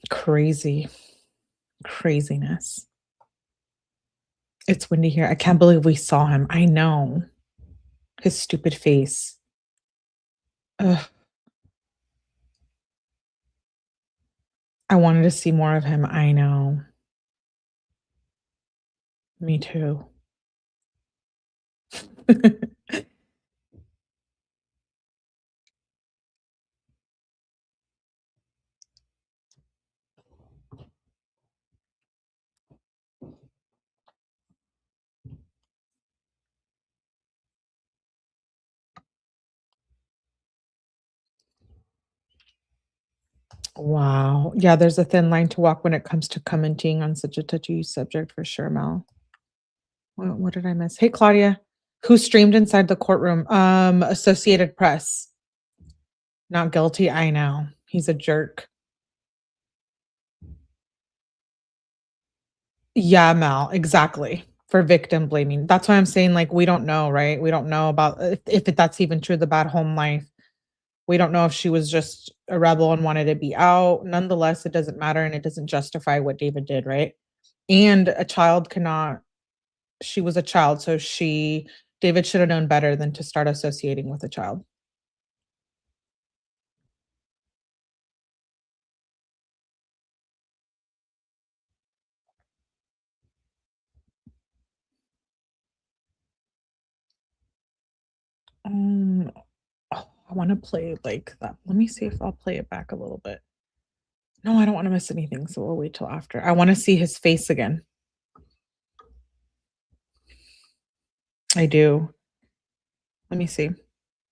Crazy. Craziness. It's windy here. I can't believe we saw him. I know. His stupid face. Ugh. I wanted to see more of him. I know. Me too. Wow. Yeah, there's a thin line to walk when it comes to commenting on such a touchy subject for sure, Mel. What did I miss? Hey, Claudia. Who streamed inside the courtroom? Associated Press. Not guilty. I know. He's a jerk. Yeah, Mel. Exactly. For victim blaming. That's why I'm saying, like, we don't know, right? We don't know about if that's even true, the bad home life. We don't know if she was just a rebel and wanted to be out. Nonetheless, it doesn't matter and it doesn't justify what David did, right? And a child cannot, she was a child, so David should have known better than to start associating with a child. Oh, I want to play like that. Let me see if I'll play it back a little bit. No, I don't want to miss anything, so we'll wait till after. I want to see his face again. I do. Let me see.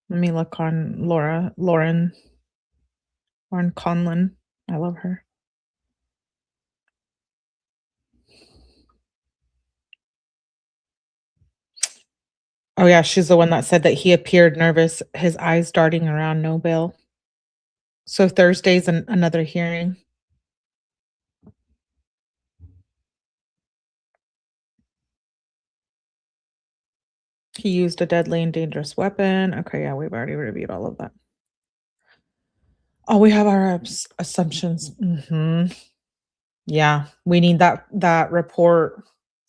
Let me look on Lauren Conlon. I love her. Oh yeah, she's the one that said that he appeared nervous, his eyes darting around, no bail. So Thursday's another hearing. He used a deadly and dangerous weapon. Okay, yeah, we've already reviewed all of that. Oh, we have our assumptions. Yeah, we need that report,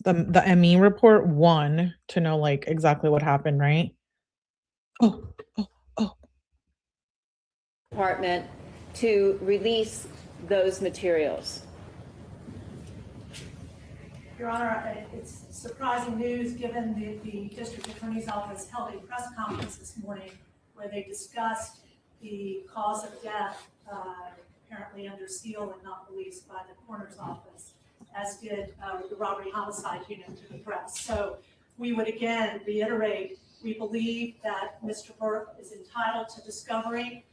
the ME report 1 to know like exactly what happened, right? Oh, oh. Department to release those materials. Your Honor, it's surprising news given the district attorney's office held a press conference this morning where they discussed the cause of death, apparently under seal and not released by the coroner's office, as did the robbery homicide unit to the press. So we would again reiterate, we believe that Mr. Burke is entitled to discovery.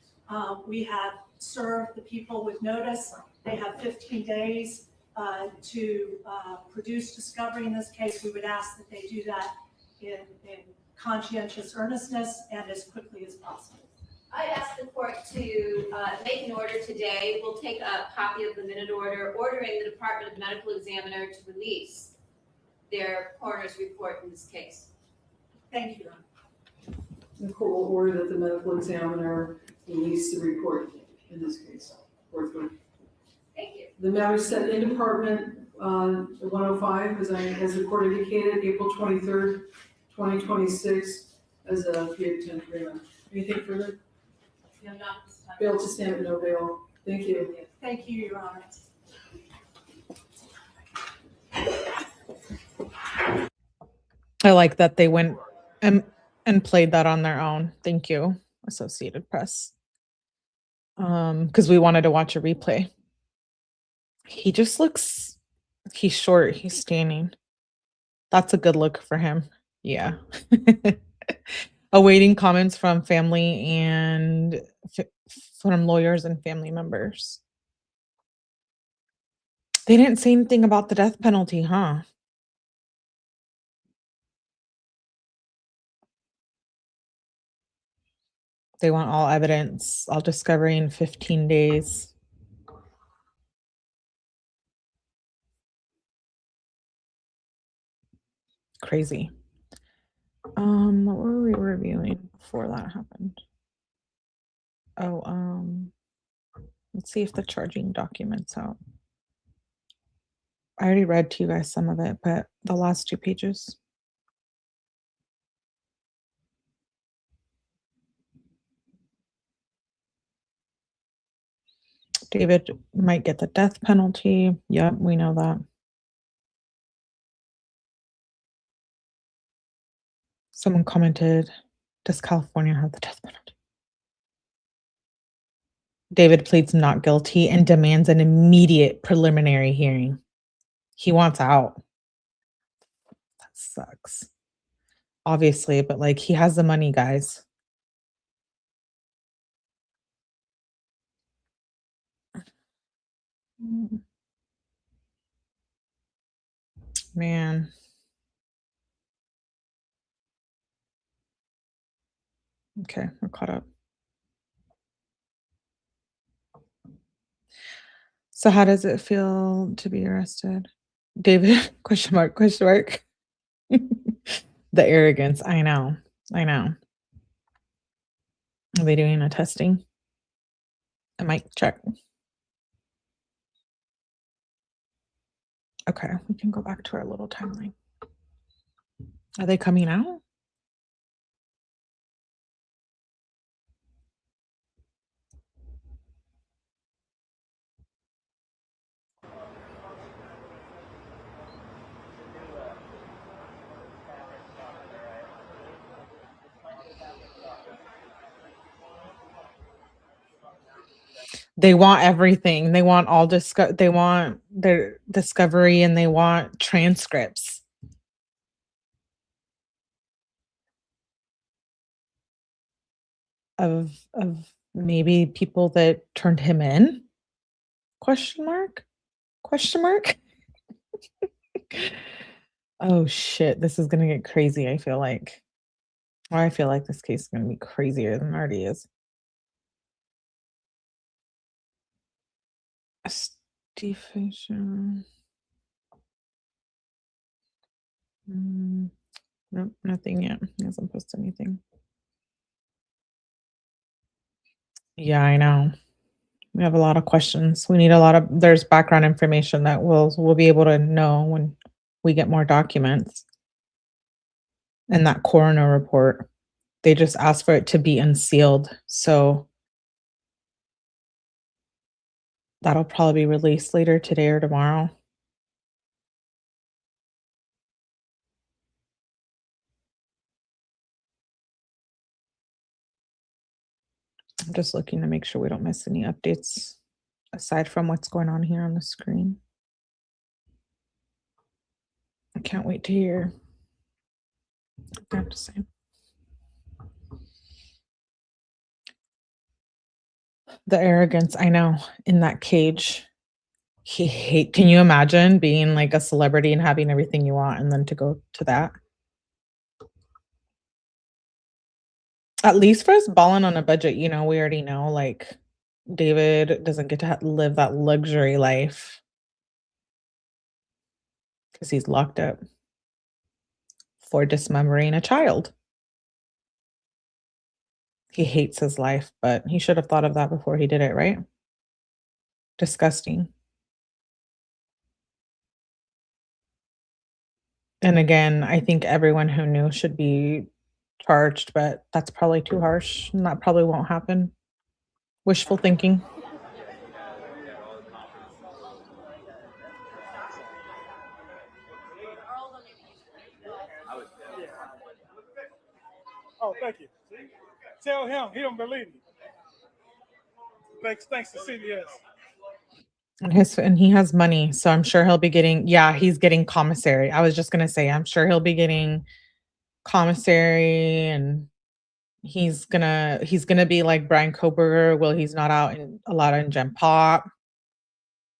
We have served the people with notice. They have 15 days to produce discovery in this case. We would ask that they do that in conscientious earnestness and as quickly as possible. I ask the court to make an order today. We'll take a copy of the minute order ordering the Department of Medical Examiner to release their coroner's report in this case. Thank you, Your Honor. The court will order that the medical examiner release the report in this case forthwith. Thank you. The matter set in Department 105, as the court indicated, April 23rd, 2026, as a plea of 𝗠𝗲𝗹𝗆𝗆. Anything further? No, not this time. Bail to stand, no bail. Thank you. Thank you, Your Honor. I like that they went and played that on their own. Thank you, Associated Press. Because we wanted to watch a replay. He just looks, he's short, he's standing. That's a good look for him. Yeah. Awaiting comments from family and from lawyers and family members. They didn't say anything about the death penalty, huh? They want all evidence, all discovery in 15 days. Crazy. What were we reviewing before that happened? Oh, let's see if the charging document's out. I already read to you guys some of it, but the last 2 pages. David might get the death penalty. Yep, we know that. Someone commented, does California have the death penalty? David pleads not guilty and demands an immediate preliminary hearing. He wants out. That sucks. Obviously, but like he has the money, guys. Man. Okay, we're caught up. So how does it feel to be arrested? David, question mark, question mark. The arrogance. I know. I know. Are they doing a testing? A mic check. Okay, we can go back to our little timeline. Are they coming out? They want everything. They want all they want their discovery and they want transcripts. Of maybe people that turned him in? Question mark? Question mark? Oh shit, this is gonna get crazy, I feel like. Or I feel like this case is gonna be crazier than it already is. Discretion. Nope, nothing yet. He hasn't posted anything. Yeah, I know. We have a lot of questions. We need a lot of, there's background information that we'll be able to know when we get more documents. And that coroner report, they just asked for it to be unsealed. So that'll probably be released later today or tomorrow. I'm just looking to make sure we don't miss any updates aside from what's going on here on the screen. I can't wait to hear what they have to say. The arrogance, I know, in that cage. Can you imagine being like a celebrity and having everything you want and then to go to that? At least for us balling on a budget, you know, we already know like David doesn't get to live that luxury life because he's locked up for dismembering a child. He hates his life, but he should have thought of that before he did it, right? Disgusting. And again, I think everyone who knew should be charged, but that's probably too harsh, and that probably won't happen. Wishful thinking. Oh, thank you. Tell him he don't believe me. Thanks to CBS. And he has money, so I'm sure he'll be getting, yeah, he's getting commissary. I was just gonna say, I'm sure he'll be getting commissary, and he's gonna be like Brian Koberger. Well, he's not out in a lot in Gen Pop,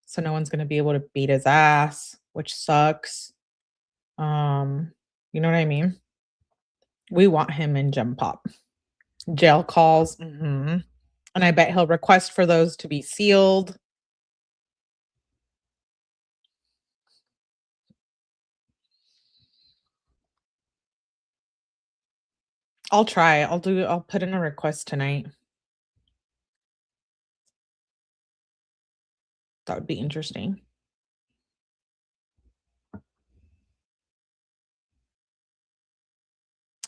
so no one's gonna be able to beat his ass, which sucks. You know what I mean? We want him in Gen Pop. Jail calls, and I bet he'll request for those to be sealed. I'll try. I'll put in a request tonight. That would be interesting.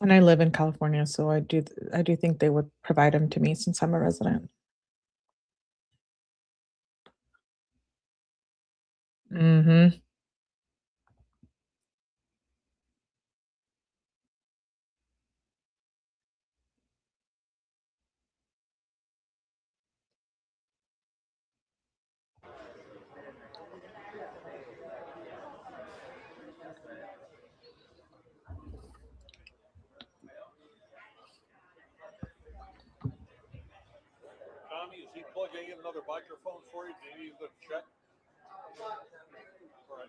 And I live in California, so I do think they would provide them to me since I'm a resident. Mhm. Tommy, is he plugging in another microphone for you? Do you need to check? All right.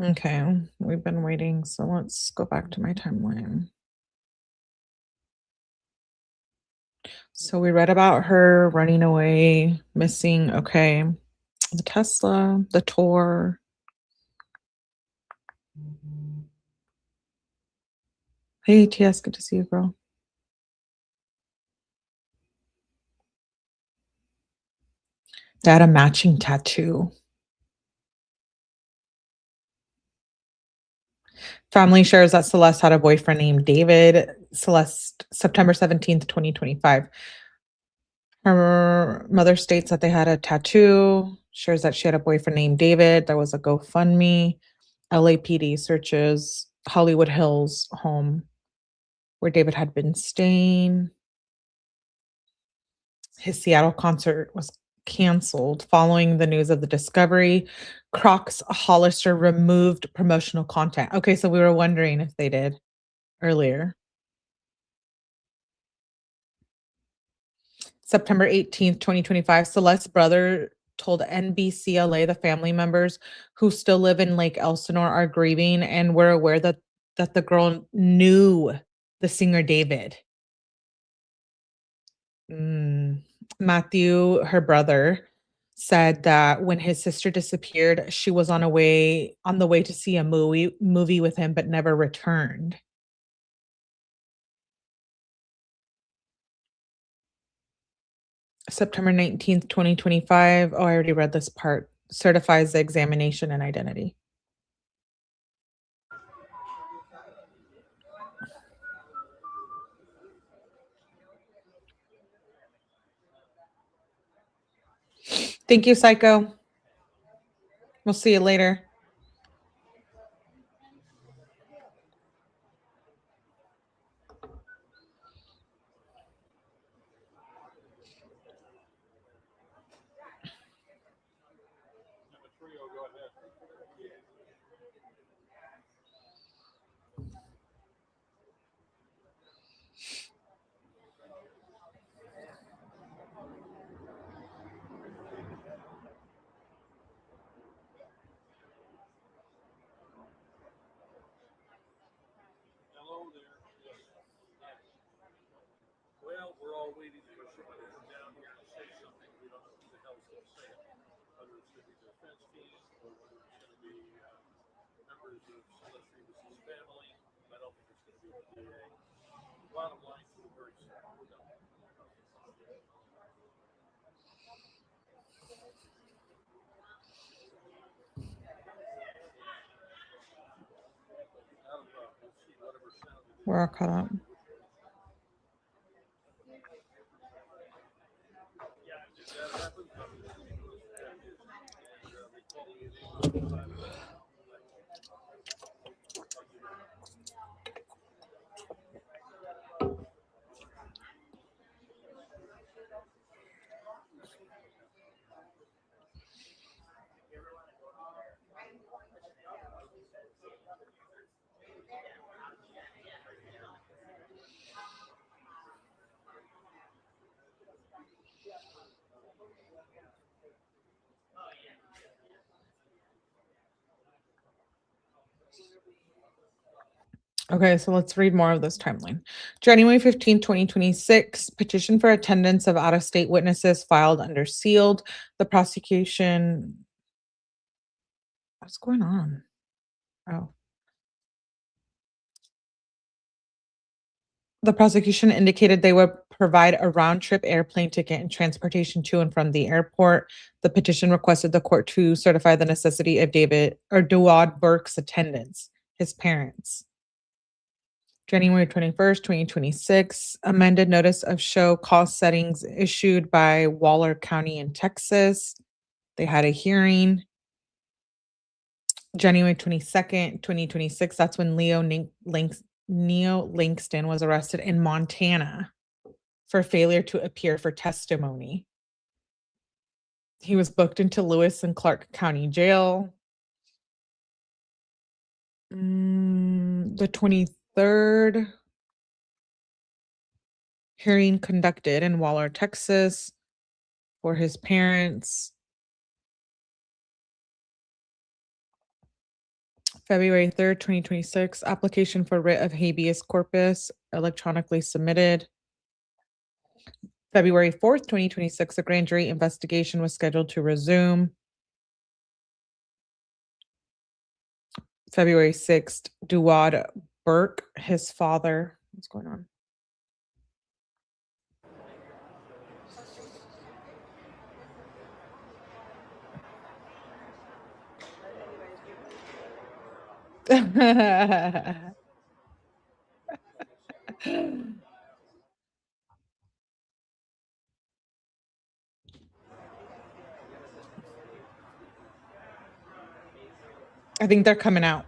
Okay, we've been waiting, so let's go back to my timeline. So we read about her running away, missing. Okay, the Tesla, the tour. Hey, TS, good to see you, girl. They had a matching tattoo. Family shares that Celeste had a boyfriend named David. Celeste, September 17th, 2025. Her mother states that they had a tattoo, shares that she had a boyfriend named David. There was a GoFundMe. LAPD searches Hollywood Hills home where David had been staying. his Seattle concert was canceled following the news of the discovery. Crocs Hollister removed promotional content. Okay, so we were wondering if they did earlier. September 18th, 2025, Celeste's brother told NBCLA the family members who still live in Lake Elsinore are grieving and were aware that the girl knew the singer David. Matthew, her brother, said that when his sister disappeared, she was on the way to see a movie with him, but never returned. September 19th, 2025. Oh, I already read this part. Certifies the examination and identity. Thank you, Psycho. We'll see you later. Hello there. Yes. Well, we're all waiting for somebody to come down here and say something. We don't know who the hell's going to say it. Whether it's going to be the defense team or whether it's going to be members of Celeste Rivas' family. I don't think it's going to be the DA. Bottom line, we're very sad. We're done. We'll see whatever sound it is. We're all caught up. Okay, so let's read more of this timeline. January 15, 2026, petition for attendance of out-of-state witnesses filed under sealed. The prosecution... What's going on? Oh. The prosecution indicated they would provide a round-trip airplane ticket and transportation to and from the airport. The petition requested the court to certify the necessity of Duwad Burke's attendance, his parents. January 21st, 2026, amended notice of show cost settings issued by Waller County in Texas. They had a hearing. January 22nd, 2026, that's when Neo Linkston was arrested in Montana for failure to appear for testimony. He was booked into Lewis and Clark County Jail. The 23rd, hearing conducted in Waller, Texas for his parents. February 3rd, 2026, application for writ of habeas corpus electronically submitted. February 4th, 2026, a grand jury investigation was scheduled to resume. February 6th, Duwad Burke, his father. What's going on? I think they're coming out.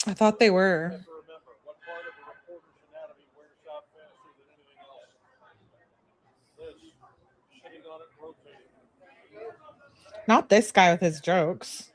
I thought they were. have to remember, what part of a reporter's anatomy wears out faster than anything else? This, sitting on it, rotating. Not this guy with his jokes.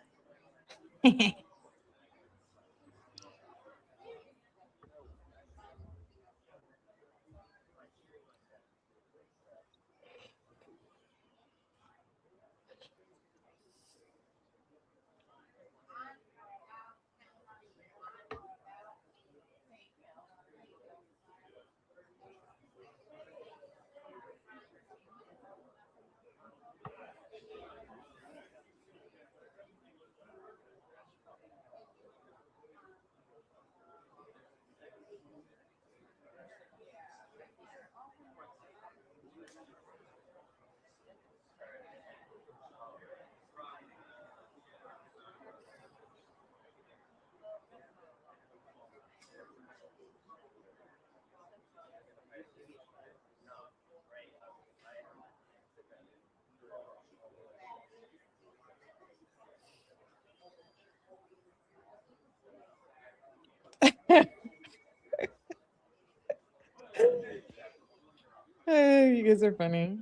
You guys are funny.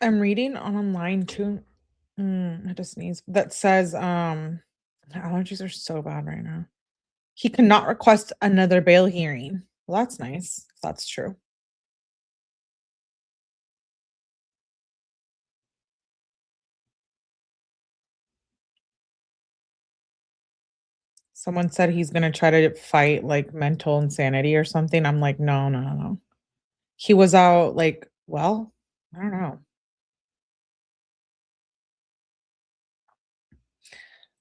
I'm reading online too. I just sneeze. That says my allergies are so bad right now. He cannot request another bail hearing. Well, that's nice. If that's true. Someone said he's gonna try to fight like mental insanity or something. I'm like, no, no, no, no. He was out like, well, I don't know.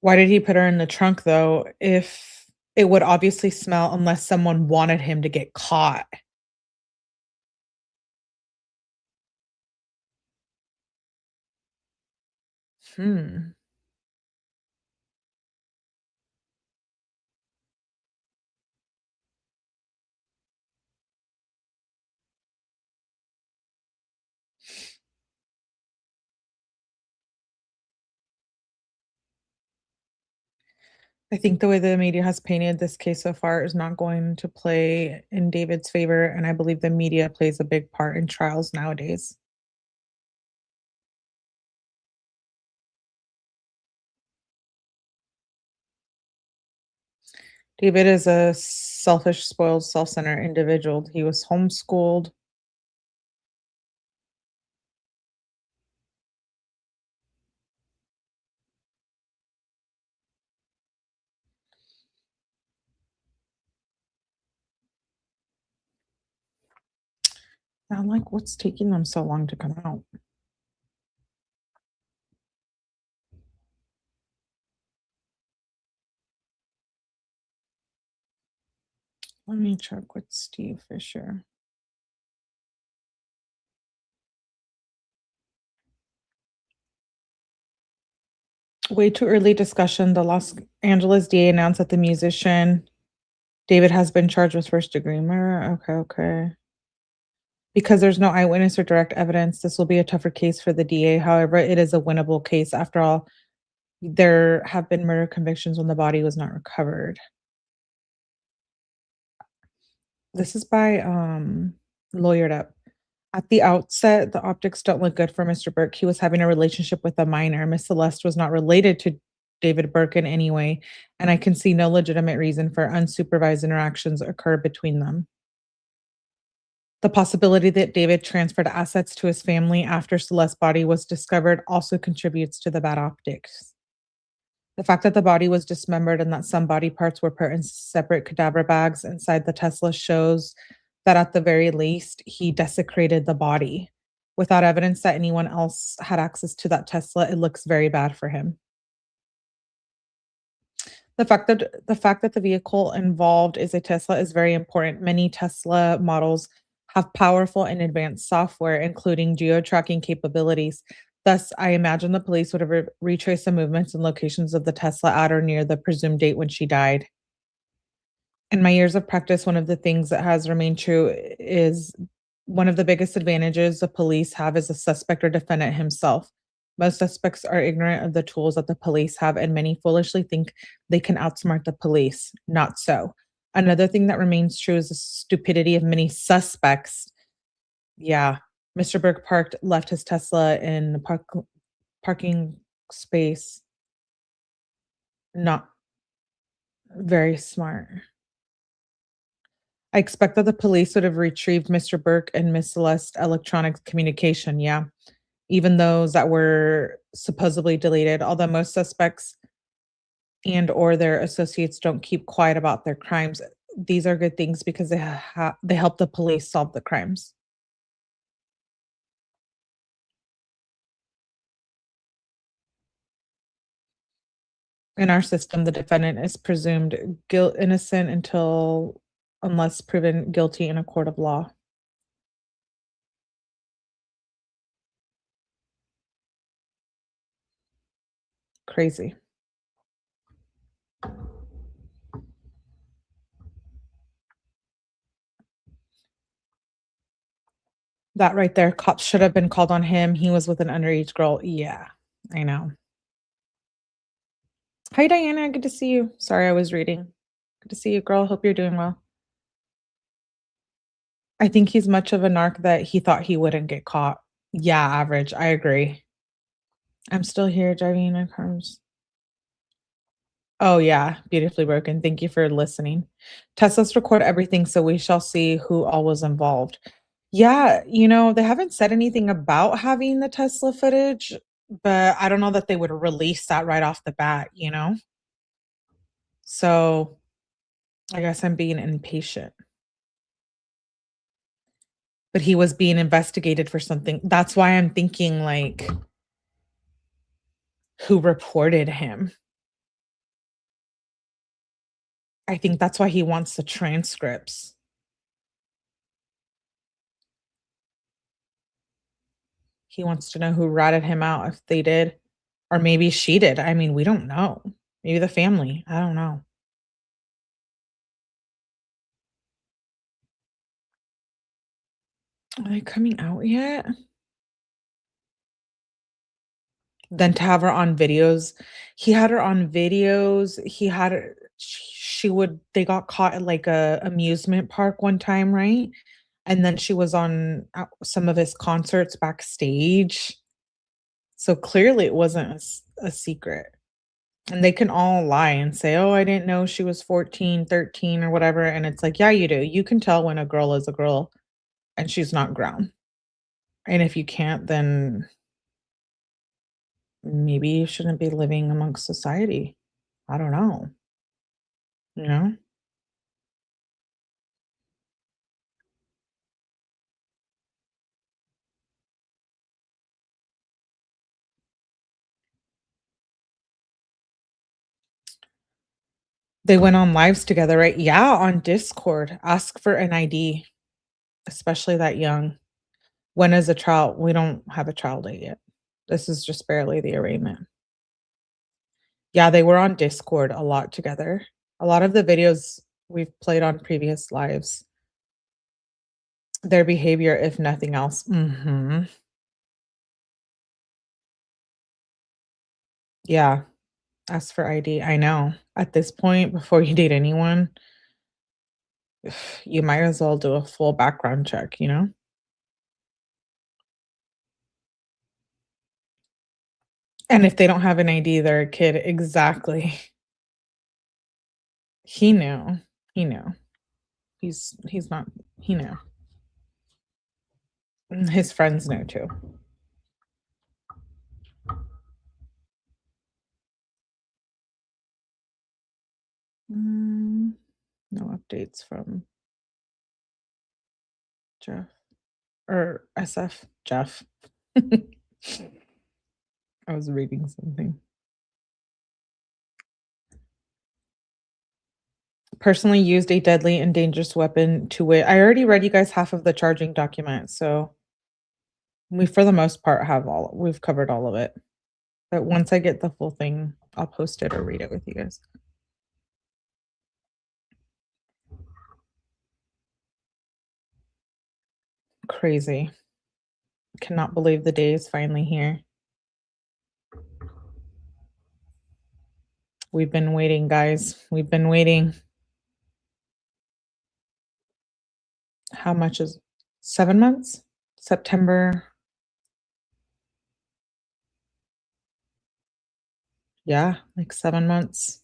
Why did he put her in the trunk though? If it would obviously smell unless someone wanted him to get caught. Hmm. I think the way the media has painted this case so far is not going to play in David's favor, and I believe the media plays a big part in trials nowadays. David is a selfish, spoiled, self-centered individual. He was homeschooled. I'm like, what's taking them so long to come out? Let me check with 𝗝𝐶𝗵. Way too early discussion. The Los Angeles DA announced that the musician David has been charged with first-degree murder. Okay. Because there's no eyewitness or direct evidence, this will be a tougher case for the DA. However, it is a winnable case. After all, there have been murder convictions when the body was not recovered. This is by Lawyered Up. At the outset, the optics don't look good for Mr. Burke. He was having a relationship with a minor. Miss Celeste was not related to David Burke in any way, and I can see no legitimate reason for unsupervised interactions occur between them. The possibility that David transferred assets to his family after Celeste's body was discovered also contributes to the bad optics. The fact that the body was dismembered and that some body parts were put in separate cadaver bags inside the Tesla shows that at the very least, he desecrated the body. Without evidence that anyone else had access to that Tesla, it looks very bad for him. The fact that the vehicle involved is a Tesla is very important. Many Tesla models have powerful and advanced software, including geo-tracking capabilities. Thus, I imagine the police would have retraced the movements and locations of the Tesla at or near the presumed date when she died. In my years of practice, one of the things that has remained true is one of the biggest advantages the police have is the suspect or defendant himself. Most suspects are ignorant of the tools that the police have, and many foolishly think they can outsmart the police. Not so. Another thing that remains true is the stupidity of many suspects. Yeah. Mr. Burke left his Tesla in the parking space. Not very smart. I expect that the police would have retrieved Mr. Burke and Miss Celeste electronic communication, yeah. Even those that were supposedly deleted, although most suspects and or their associates don't keep quiet about their crimes. These are good things because they help the police solve the crimes. In our system, the defendant is presumed innocent unless proven guilty in a court of law. Crazy. That right there, cops should have been called on him. He was with an underage girl. Yeah, I know. Hi, Diana. Good to see you. Sorry, I was reading. Good to see you, girl. Hope you're doing well. I think he's much of a narc that he thought he wouldn't get caught. Yeah, average. I agree. I'm still here driving my cars. Oh, yeah. Beautifully broken. Thank you for listening. Teslas record everything, so we shall see who all was involved. Yeah, they haven't said anything about having the Tesla footage, but I don't know that they would release that right off the bat, So I guess I'm being impatient. But he was being investigated for something. That's why I'm thinking, like, who reported him? I think that's why he wants the transcripts. He wants to know who ratted him out if they did, or maybe she did. I mean, we don't know. Maybe the family. I don't know. Are they coming out yet? Then to have her on videos. He had her on videos. He had her they got caught at, like, a amusement park one time, right? And then she was on some of his concerts backstage. So clearly it wasn't a secret. And they can all lie and say, "Oh, I didn't know she was 14, 13 or whatever." And it's like, "Yeah, you do. You can tell when a girl is a girl and she's not grown. And if you can't, then maybe you shouldn't be living amongst society." I don't know. You know? They went on lives together, right? Yeah, on Discord. Ask for an ID, especially that young. When is a trial? We don't have a trial date yet. This is just barely the arraignment. Yeah, they were on Discord a lot together. A lot of the videos we've played on previous lives. Their behavior, if nothing else. Yeah, ask for ID. I know. At this point, before you date anyone, you might as well do a full background check, you know? And if they don't have an ID, they're a kid. Exactly. He knew. He knew. He's not he knew. His friends know too. No updates from Jeff or SF Jeff. I was reading something. personally used a deadly and dangerous weapon to wit. I already read you guys half of the charging document, so we, for the most part, we've covered all of it. But once I get the full thing, I'll post it or read it with you guys. Crazy. Cannot believe the day is finally here. We've been waiting, guys. We've been waiting. How much is 7 months? September. Yeah, like 7 months.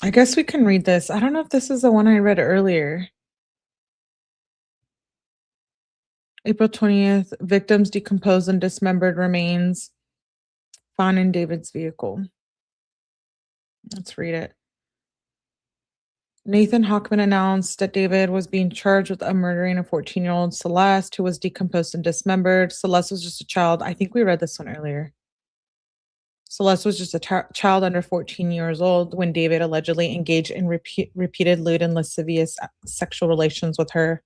I guess we can read this. I don't know if this is the one I read earlier. April 20th, victims decomposed and dismembered remains found in David's vehicle. Let's read it. Nathan Hockman announced that David was being charged with murdering a 14-year-old Celeste, who was decomposed and dismembered. Celeste was just a child. I think we read this one earlier. Celeste was just a child under 14 years old when David allegedly engaged in repeated lewd and lascivious sexual relations with her.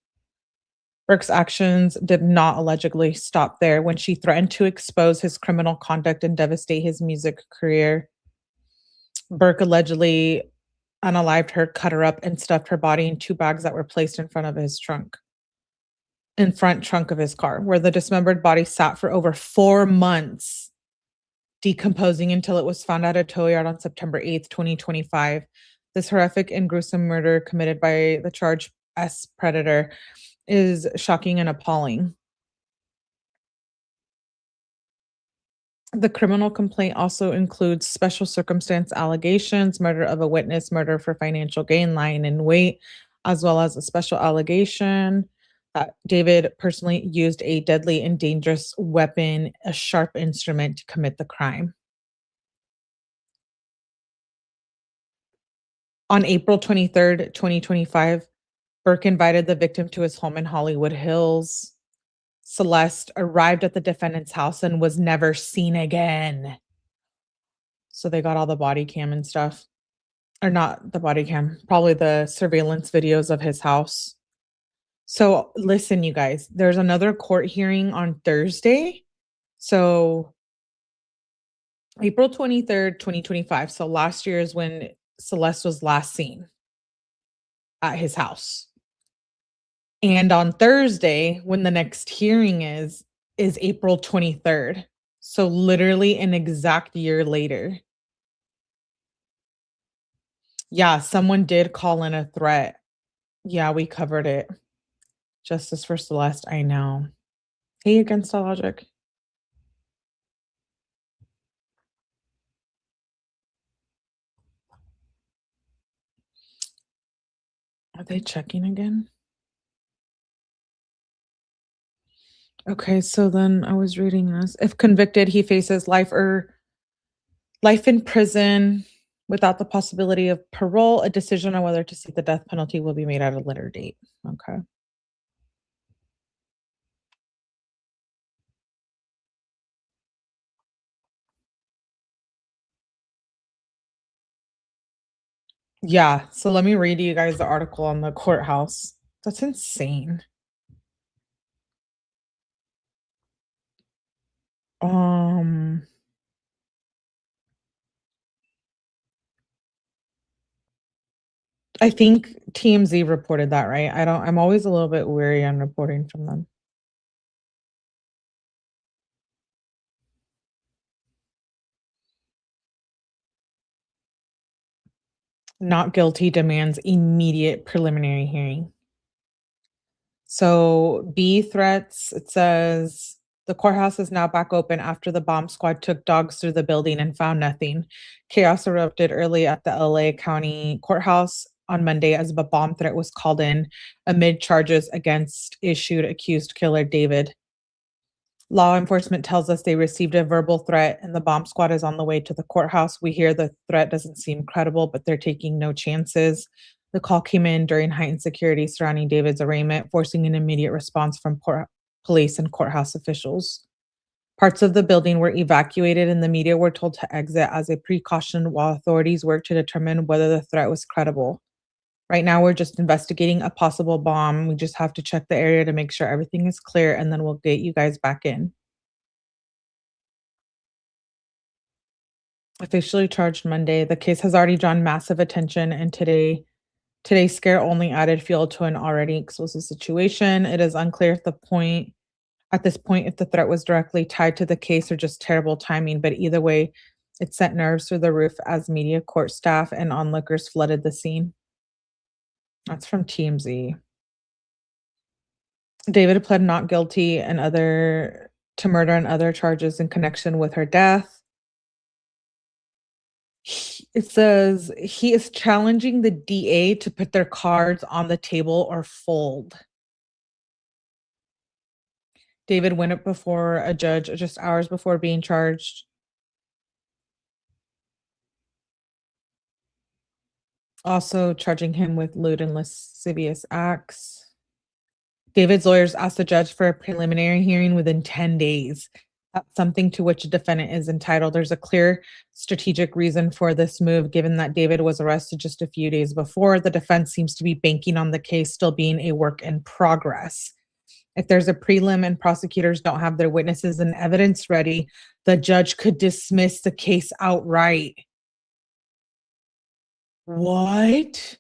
Burke's actions did not allegedly stop there when she threatened to expose his criminal conduct and devastate his music career. Burke allegedly unalived her, cut her up, and stuffed her body in 2 bags that were placed in front trunk of his car, where the dismembered body sat for over 4 months, decomposing until it was found at a tow yard on September 8th, 2025. This horrific and gruesome murder committed by the charged predator is shocking and appalling. The criminal complaint also includes special circumstance allegations, murder of a witness, murder for financial gain, lying in wait, as well as a special allegation that David personally used a deadly and dangerous weapon, a sharp instrument, to commit the crime. On April 23rd, 2025, Burke invited the victim to his home in Hollywood Hills. Celeste arrived at the defendant's house and was never seen again. So they got all the body cam and stuff. Or not the body cam, probably the surveillance videos of his house. So listen, you guys, there's another court hearing on Thursday. So April 23rd, 2025. So last year is when Celeste was last seen at his house. And on Thursday, when the next hearing is April 23rd. So literally an exact year later. Yeah, someone did call in a threat. Yeah, we covered it. Justice for Celeste, I know. Hey, Against All Logic. Are they checking again? Okay, so then I was reading this. If convicted, he faces life or Life in prison without the possibility of parole. A decision on whether to seek the death penalty will be made at a later date. Okay. Yeah, so let me read you guys the article on the courthouse. That's insane. Um, I think TMZ reported that, right? I'm always a little bit weary on reporting from them. Not guilty demands immediate preliminary hearing. So B threats, it says the courthouse is now back open after the bomb squad took dogs through the building and found nothing. Chaos erupted early at the LA County Courthouse on Monday as a bomb threat was called in amid charges against issued accused killer David. Law enforcement tells us they received a verbal threat and the bomb squad is on the way to the courthouse. We hear the threat doesn't seem credible, but they're taking no chances. The call came in during heightened security surrounding David's arraignment, forcing an immediate response from police and courthouse officials. Parts of the building were evacuated and the media were told to exit as a precaution while authorities worked to determine whether the threat was credible. Right now, we're just investigating a possible bomb. We just have to check the area to make sure everything is clear, and then we'll get you guys back in. Officially charged Monday. The case has already drawn massive attention, and today's scare only added fuel to an already explosive situation. It is unclear at this point if the threat was directly tied to the case or just terrible timing, but either way, it sent nerves through the roof as media, court staff, and onlookers flooded the scene. That's from TMZ. David pled not guilty to murder and other charges in connection with her death. It says he is challenging the DA to put their cards on the table or fold. David went up before a judge just hours before being charged. Also charging him with lewd and lascivious acts. David's lawyers asked the judge for a preliminary hearing within 10 days. That's something to which a defendant is entitled. There's a clear strategic reason for this move, given that David was arrested just a few days before. The defense seems to be banking on the case still being a work in progress. If there's a prelim and prosecutors don't have their witnesses and evidence ready, the judge could dismiss the case outright. What?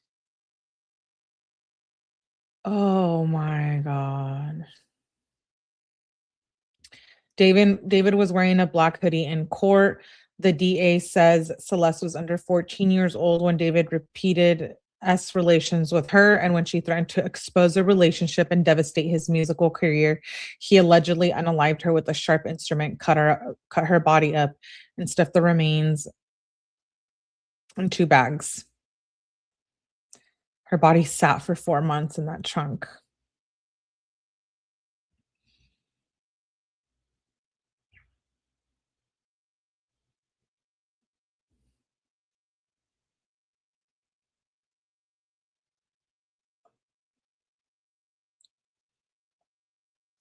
Oh my God. David was wearing a black hoodie in court. The DA says Celeste was under 14 years old when David repeated relations with her, and when she threatened to expose the relationship and devastate his musical career, he allegedly unalived her with a sharp instrument, cut her body up, and stuffed the remains in 2 bags. Her body sat for 4 months in that trunk.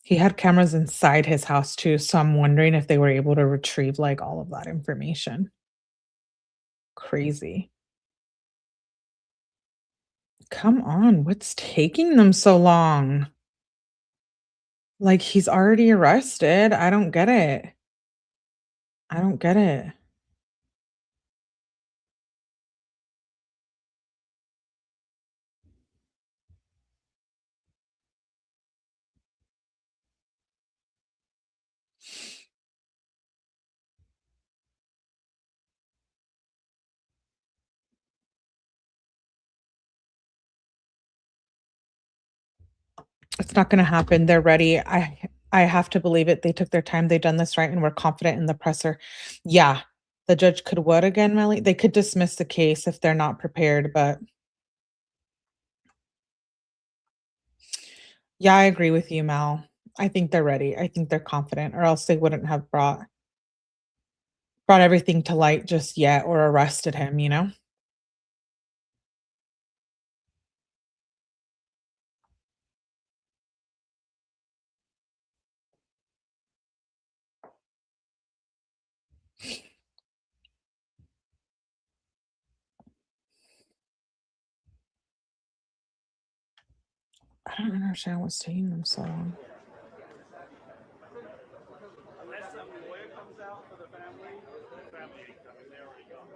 He had cameras inside his house too, so I'm wondering if they were able to retrieve like all of that information. Crazy. Come on, what's taking them so long? Like, he's already arrested. I don't get it. I don't get it. It's not gonna happen. They're ready. I have to believe it. They took their time. They've done this right, and we're confident in the presser. Yeah. The judge could what again, Melly? They could dismiss the case if they're not prepared, but yeah, I agree with you, Mal. I think they're ready. I think they're confident, or else they wouldn't have brought brought everything to light just yet or arrested him, you know? I don't understand what's taking them so long. Last time the lawyer comes out for the family ain't coming, they already gone.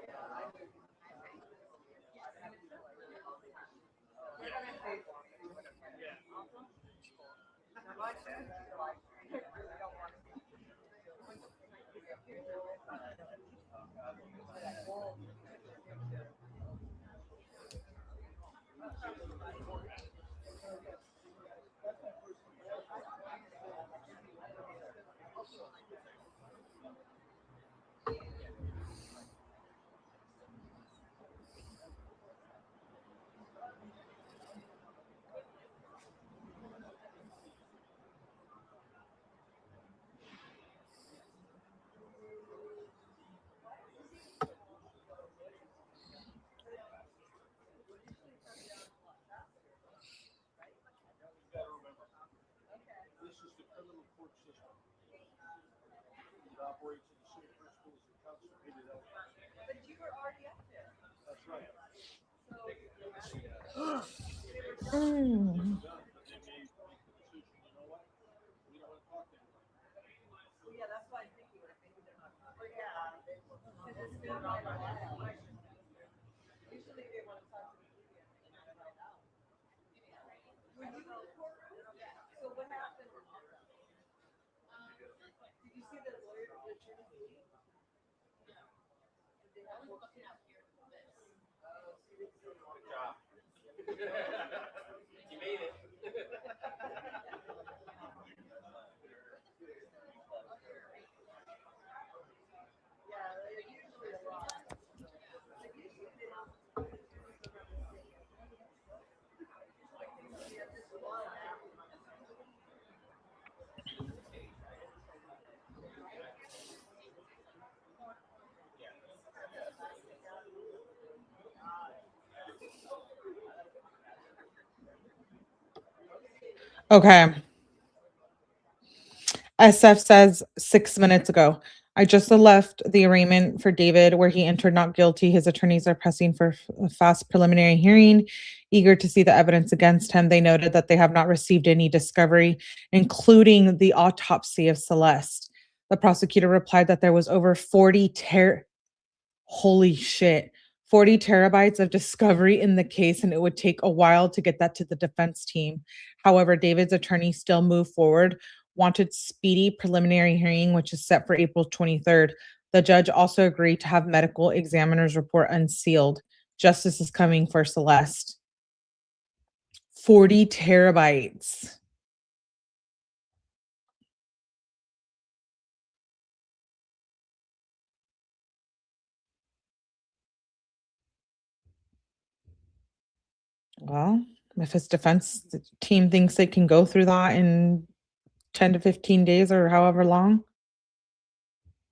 This is the criminal court system. It operates in the same principles as constipated elephants. But you were already up there. That's right. Mm. Done, but they may make the decision, you know what? We don't want to talk to anybody. Yeah, that's why I think maybe they're not. Yeah. It's been on my list. Usually they want to talk to the media. Were you in the courtroom? So what happened? Did you see the lawyer, the attorney leave? Did they have more? Good job. You made it. Yeah, they're usually a lot. Like usually they don't. Okay. SF says 6 minutes ago, I just left the arraignment for David where he entered not guilty. His attorneys are pressing for a fast preliminary hearing, eager to see the evidence against him. They noted that they have not received any discovery, including the autopsy of Celeste. The prosecutor replied that there was over 40 holy shit, 40 terabytes of discovery in the case, and it would take a while to get that to the defense team. However, David's attorney still moved forward, wanted speedy preliminary hearing, which is set for April 23rd. The judge also agreed to have medical examiner's report unsealed. Justice is coming for Celeste. 40 terabytes. Well, if his defense team thinks they can go through that in 10 to 15 days or however long.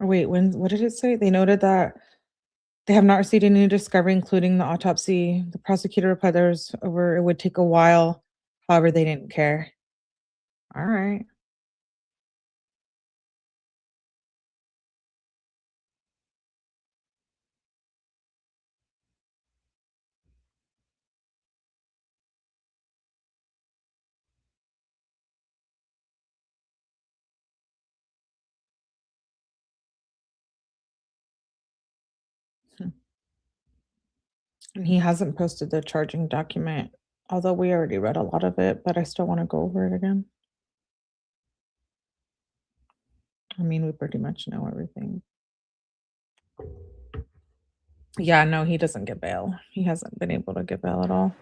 Or wait, what did it say? They noted that they have not received any discovery, including the autopsy. The prosecutor replied it would take a while. However, they didn't care. All right. And he hasn't posted the charging document, although we already read a lot of it, but I still want to go over it again. I mean, we pretty much know everything. Yeah, no, he doesn't get bail. He hasn't been able to get bail at all.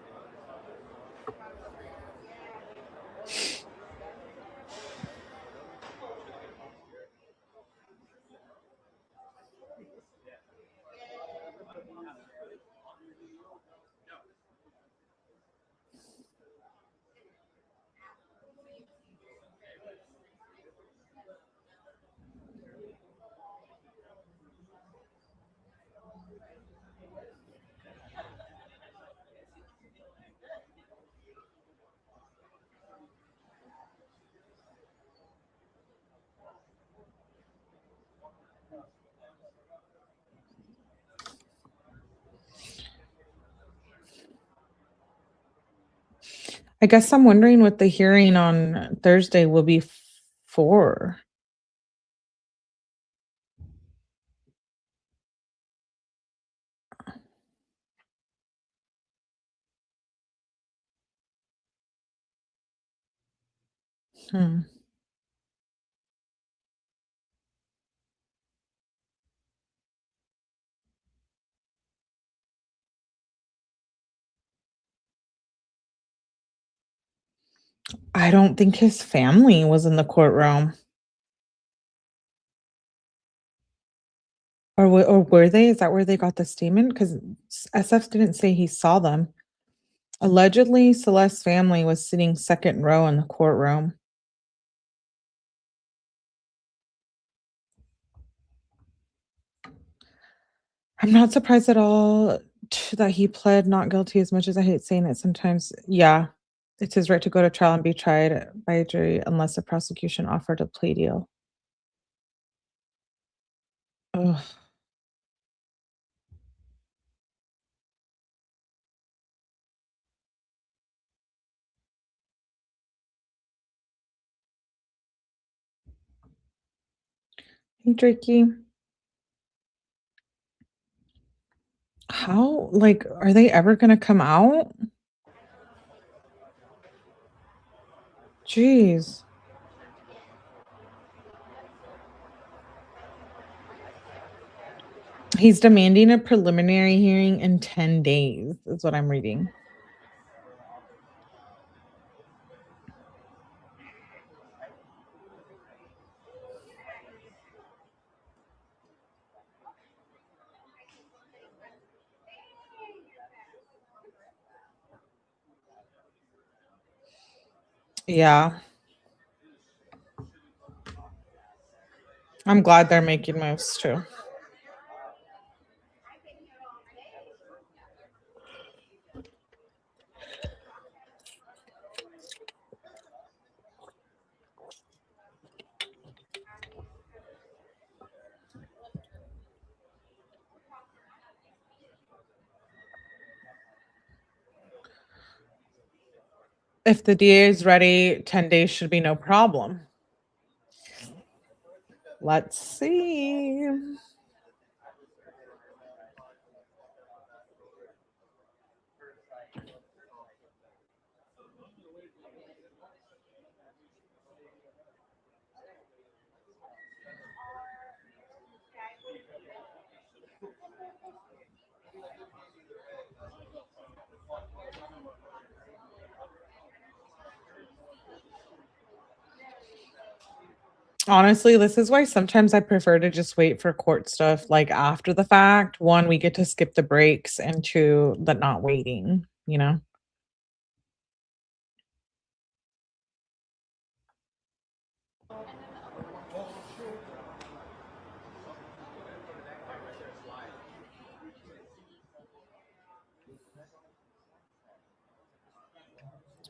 I guess I'm wondering what the hearing on Thursday will be for. Hmm. I don't think his family was in the courtroom. Or were they? Is that where they got the statement? Because SF didn't say he saw them. Allegedly, Celeste's family was sitting second row in the courtroom. I'm not surprised at all that he pled not guilty, as much as I hate saying it sometimes. Yeah, it's his right to go to trial and be tried by a jury unless the prosecution offered a plea deal. Ugh. Hey, Drakey. How, like, are they ever gonna come out? Jeez. He's demanding a preliminary hearing in 10 days, is what I'm reading. Yeah. I'm glad they're making moves too. If the DA is ready, 10 days should be no problem. Let's see. Honestly, this is why sometimes I prefer to just wait for court stuff like after the fact. One, we get to skip the breaks, and two, the not waiting, you know?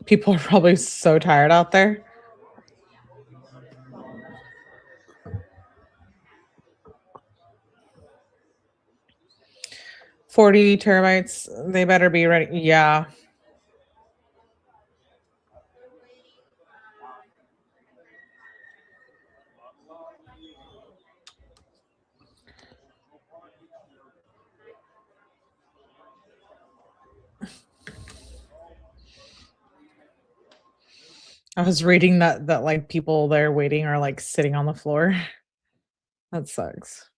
People are probably so tired out there. $40 TB, they better be ready. Yeah. I was reading that like people there waiting are like sitting on the floor. That sucks.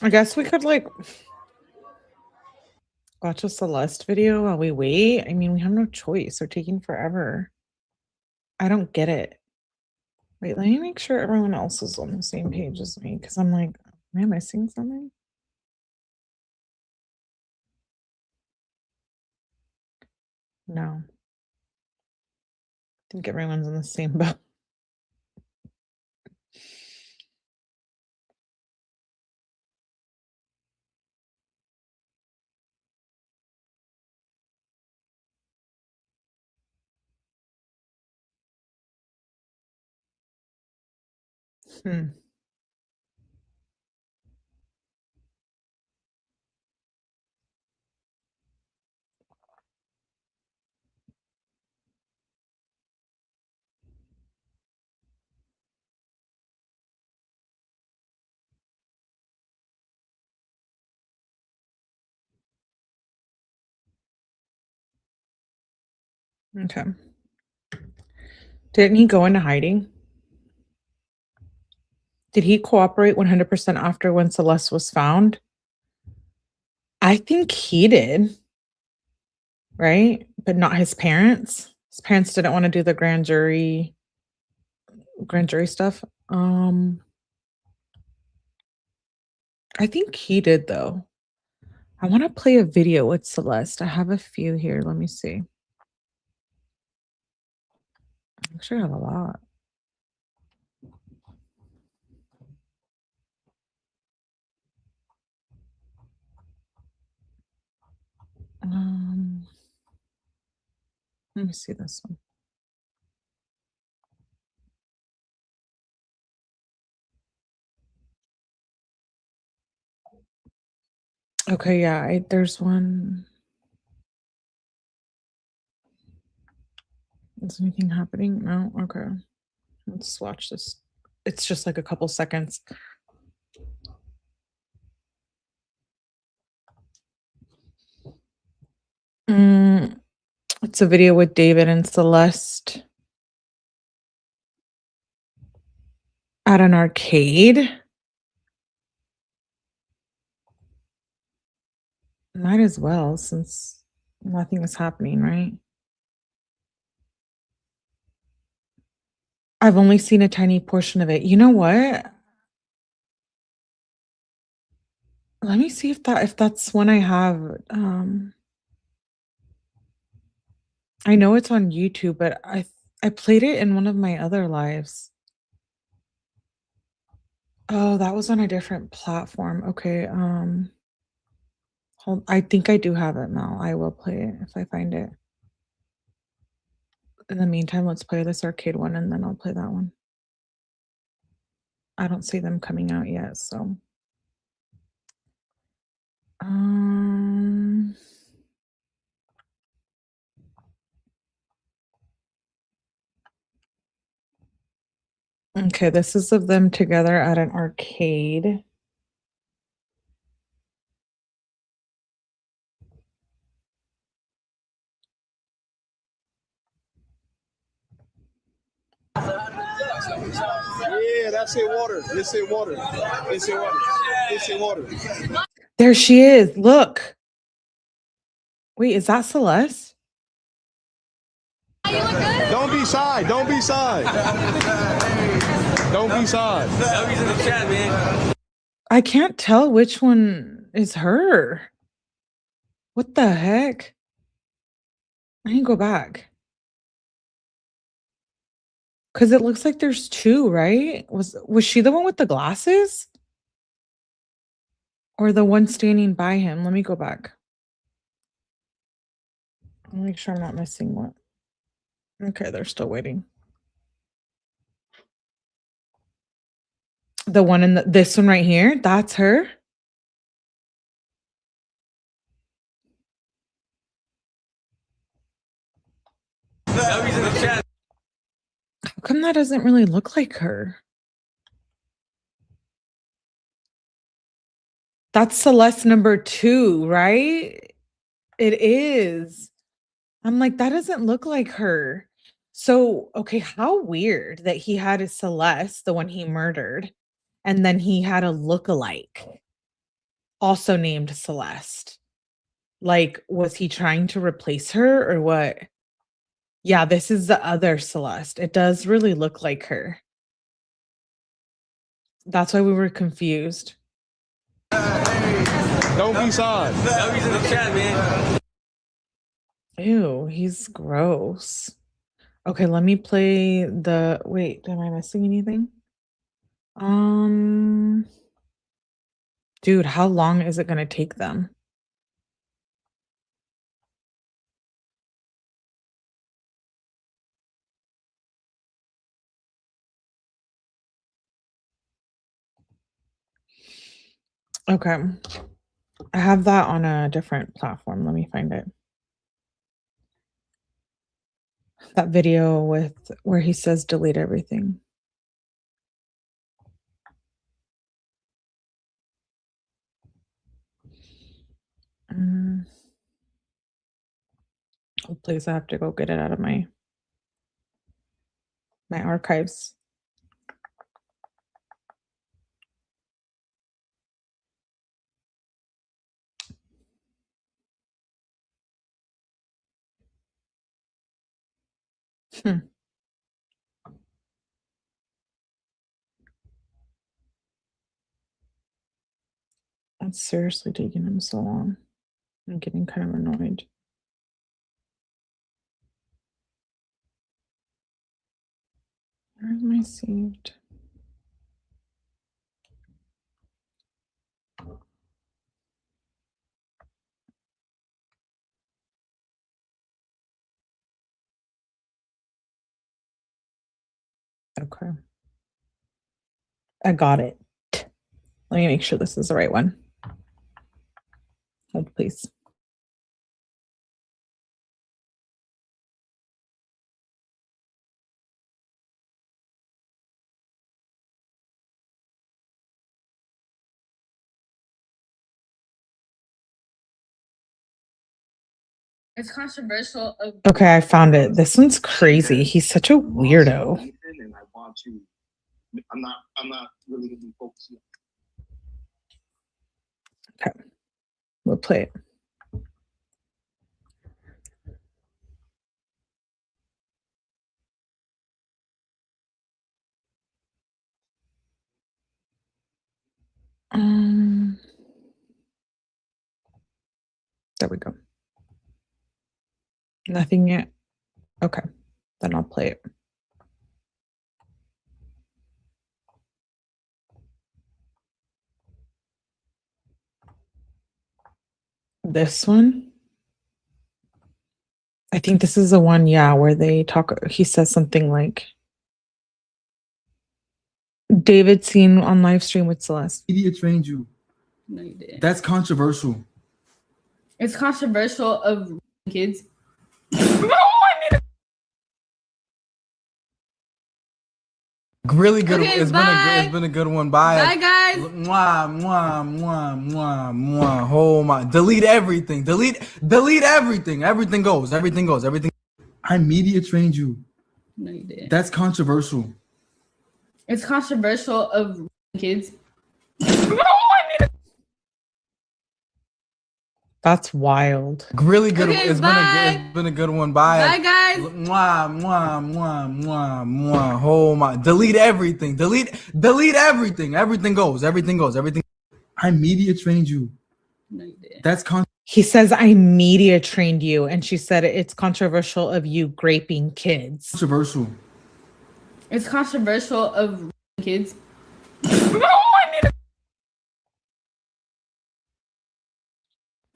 I guess we could like watch a Celeste video while we wait. I mean, we have no choice. They're taking forever. I don't get it. Wait, let me make sure everyone else is on the same page as me because I'm like, am I missing something? No. I think everyone's in the same boat. Hmm. Okay. Didn't he go into hiding? Did he cooperate 100% after when Celeste was found? I think he did. Right? But not his parents. His parents didn't want to do the grand jury stuff. I think he did though. I want to play a video with Celeste. I have a few here. Let me see. Actually, I have a lot. Let me see this one. Okay, yeah, there's one. Is anything happening? No? Okay. Let's watch this. It's just like a couple seconds. It's a video with David and Celeste at an arcade. Might as well, since nothing is happening, right? I've only seen a tiny portion of it. You know what? Let me see if that's one I have. I know it's on YouTube, but I played it in one of my other lives. Oh, that was on a different platform. Okay, I think I do have it, Mel. I will play it if I find it. In the meantime, let's play this arcade one and then I'll play that one. I don't see them coming out yet, so. Okay, this is of them together at an arcade. Yeah, that's it, water. It's in water. It's in water. It's in water. There she is. Look. Wait, is that Celeste? Don't be shy. Don't be shy. Don't be shy. W's in the chat, man. I can't tell which one is her. What the heck? I need to go back. Because it looks like there's two, right? Was she the one with the glasses? Or the one standing by him? Let me go back. I'll make sure I'm not missing one. Okay, they're still waiting. The one in this one right here, that's her. W's in the chat. How come that doesn't really look like her? That's Celeste number 2, right? It is. I'm like, that doesn't look like her. So, okay, how weird that he had a Celeste, the one he murdered, and then he had a lookalike. also named Celeste. Like, was he trying to replace her or what? Yeah, this is the other Celeste. It does really look like her. That's why we were confused. Don't be sorry. W's in the chat, man. Ew, he's gross. Okay, let me play the wait, am I missing anything? Dude, how long is it gonna take them? Okay. I have that on a different platform. Let me find it. That video with where he says delete everything. Oh, please, I have to go get it out of my archives. It's seriously taking him so long. I'm getting kind of annoyed. Where's my saved? Okay. I got it. Let me make sure this is the right one. Hold, please. It's controversial. Okay, I found it. This one's crazy. He's such a weirdo. And I want to. I'm not really going to be focusing. Okay, we'll play it. There we go. Nothing yet. Okay, then I'll play it. This one. I think this is the one, yeah, where they talk. He says something like, David seen on live stream with Celeste. Media trained you. No, you didn't. That's controversial. It's controversial of kids. Really good. Okay, It's been a good one. Bye. Bye, guys. Mwah, mwah, mwah, mwah, mwah. Oh my. Delete everything. Delete everything. Everything goes. Everything goes. Everything. I media trained you. No, you didn't. That's controversial. It's controversial of kids. That's wild. Really good. Okay, It's been a good one. Bye. Bye, guys. Mwah, mwah, mwah, mwah, mwah. Oh my. Delete everything. Delete everything. Everything goes. Everything goes. Everything. I media trained you. No, you didn't. That's He says, I media trained you. And she said, it's controversial of you graping kids. controversial. It's controversial of kids.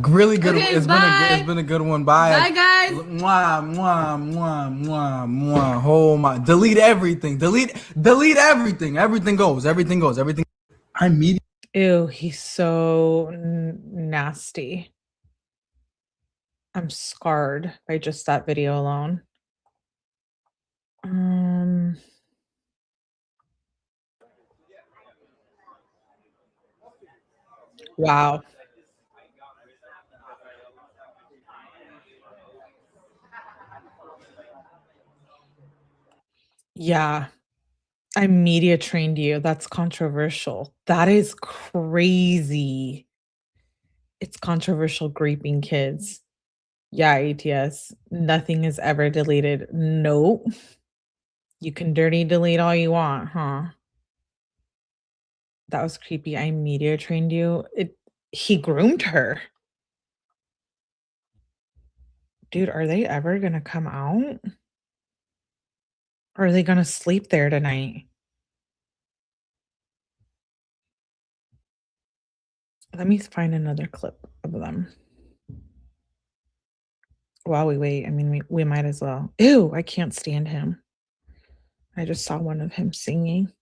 Really good. Okay, It's been a good one. Bye. Bye, guys. Mwah, mwah, mwah, mwah, mwah. Oh my. Delete everything. Delete everything. Everything goes. Everything goes. Everything. I media. Ew, he's so nasty. I'm scarred by just that video alone. Wow. Yeah. I media trained you. That's controversial. That is crazy. It's controversial graping kids. Yeah, ATS. Nothing is ever deleted. Nope. You can dirty delete all you want, huh? That was creepy. I media trained you. He groomed her. Dude, are they ever gonna come out? Or are they gonna sleep there tonight? Let me find another clip of them. While we wait, I mean, we might as well. Ew, I can't stand him. I just saw one of him singing.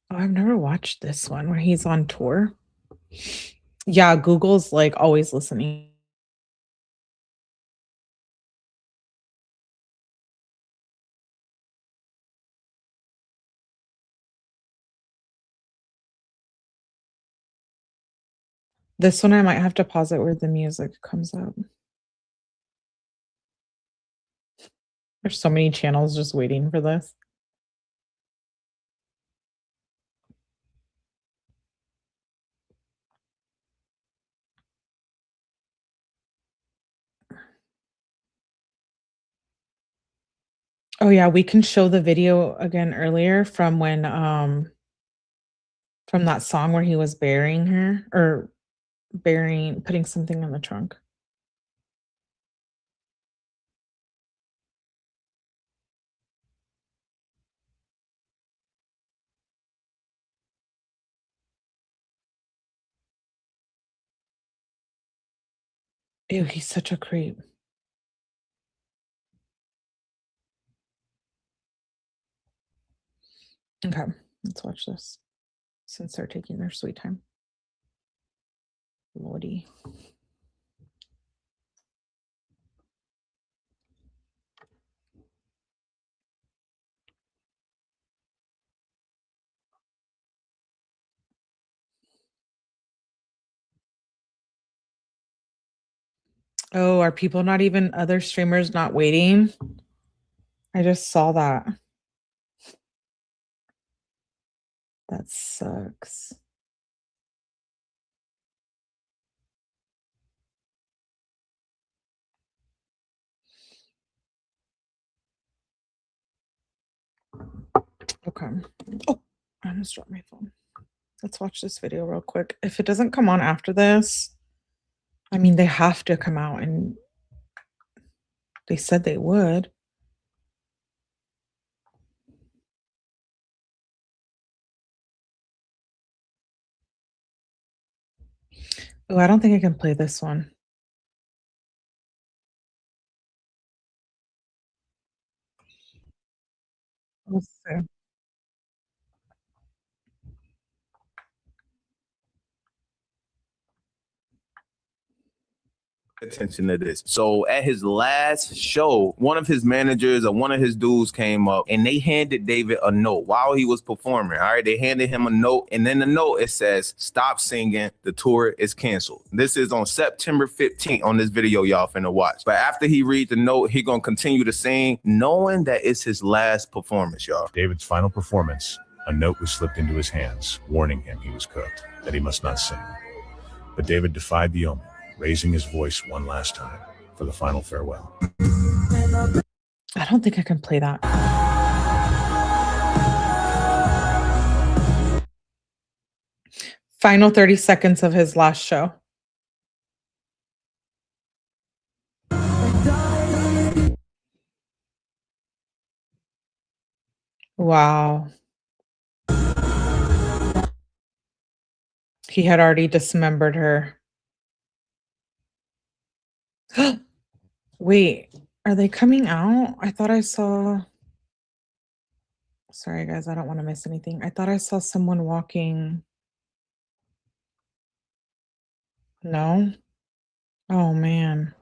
Oh, I've never watched this one where he's on tour. Yeah, Google's like always listening. This one I might have to pause it where the music comes up. There's so many channels just waiting for this. Oh yeah, we can show the video again earlier from when from that song where he was burying her or putting something in the trunk. Ew, he's such a creep. Okay, let's watch this since they're taking their sweet time. Lordy. Oh, are people not even other streamers not waiting? I just saw that. That sucks. Okay. Oh, I almost dropped my phone. Let's watch this video real quick. If it doesn't come on after this, I mean, they have to come out and they said they would. Oh, I don't think I can play this one. Let's see. Attention to this. So at his last show, one of his managers or one of his dudes came up and they handed David a note while he was performing. All right, they handed him a note, and then the note it says, "Stop singing. The tour is canceled." This is on September 15th on this video y'all finna watch. But after he reads the note, he gonna continue to sing, knowing that it's his last performance, y'all. David's final performance, a note was slipped into his hands, warning him he was cooked, that he must not sing. But David defied the omen, raising his voice one last time for the final farewell. I don't think I can play that. Final 30 seconds of his last show. Wow. He had already dismembered her. Wait, are they coming out? I thought I saw. Sorry, guys, I don't want to miss anything. I thought I saw someone walking. No? Oh, man.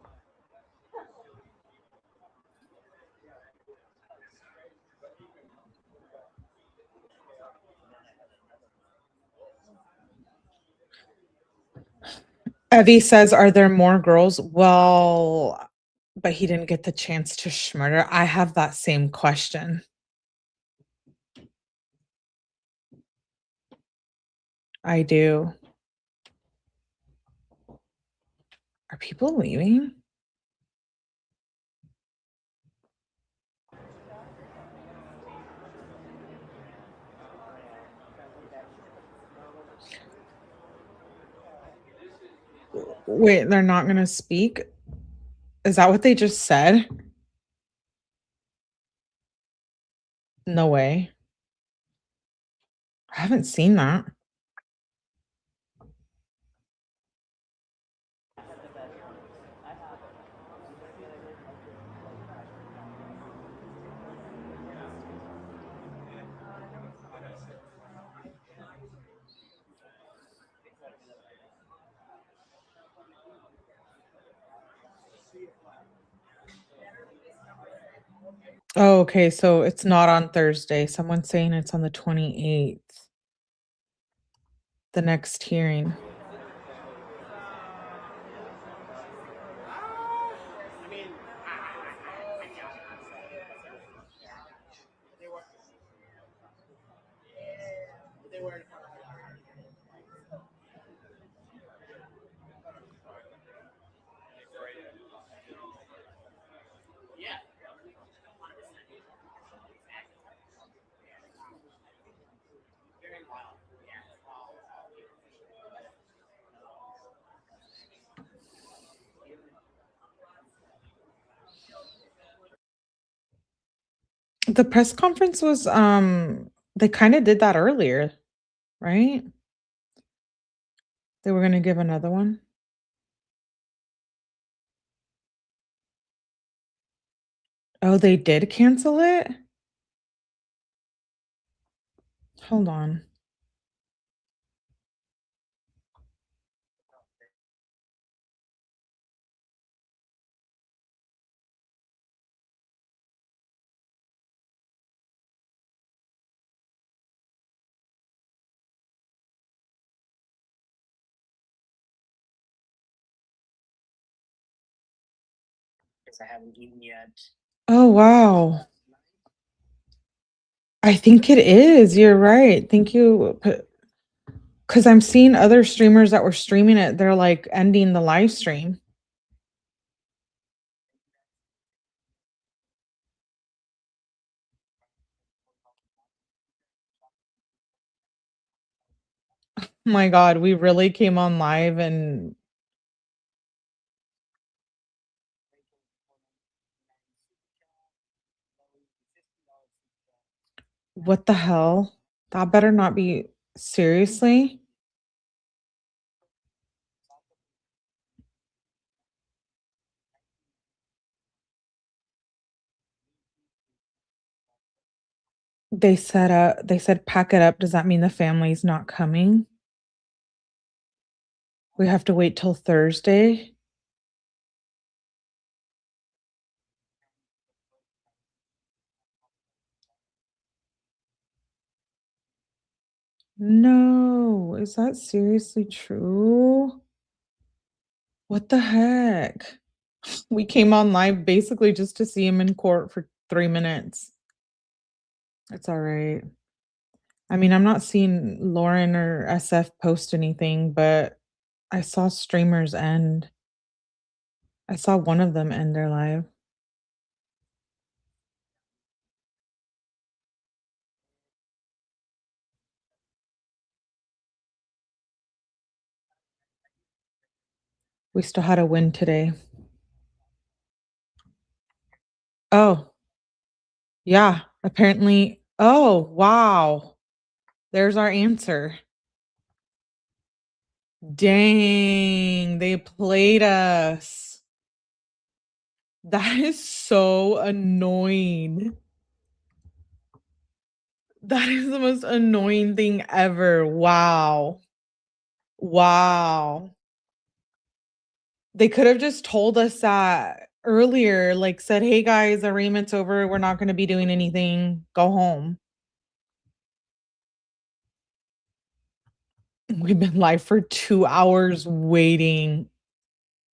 Evie says, are there more girls? Well, but he didn't get the chance to schmurder. I have that same question. I do. Are people leaving? Wait, they're not going to speak? Is that what they just said? No way. I haven't seen that. Oh, okay. So it's not on Thursday. Someone's saying it's on the 28th. The next hearing. The press conference was they kind of did that earlier, right? They were going to give another one. Oh, they did cancel it? Hold on. I haven't eaten yet. Oh, wow. I think it is. You're right. Thank you. Because I'm seeing other streamers that were streaming it. They're like ending the live stream. Oh my God, we really came on live and what the hell? That better not be seriously. They said pack it up. Does that mean the family's not coming? We have to wait till Thursday. No, is that seriously true? What the heck? We came on live basically just to see him in court for 3 minutes. It's all right. I mean, I'm not seeing Lauren or SF post anything, but I saw streamers end. I saw one of them end their live. We still had a win today. Oh, yeah, apparently. Oh, wow. There's our answer. Dang, they played us. That is so annoying. That is the most annoying thing ever. Wow. Wow. They could have just told us that earlier, like said, hey guys, arraignment's over. We're not going to be doing anything. Go home. We've been live for 2 hours waiting.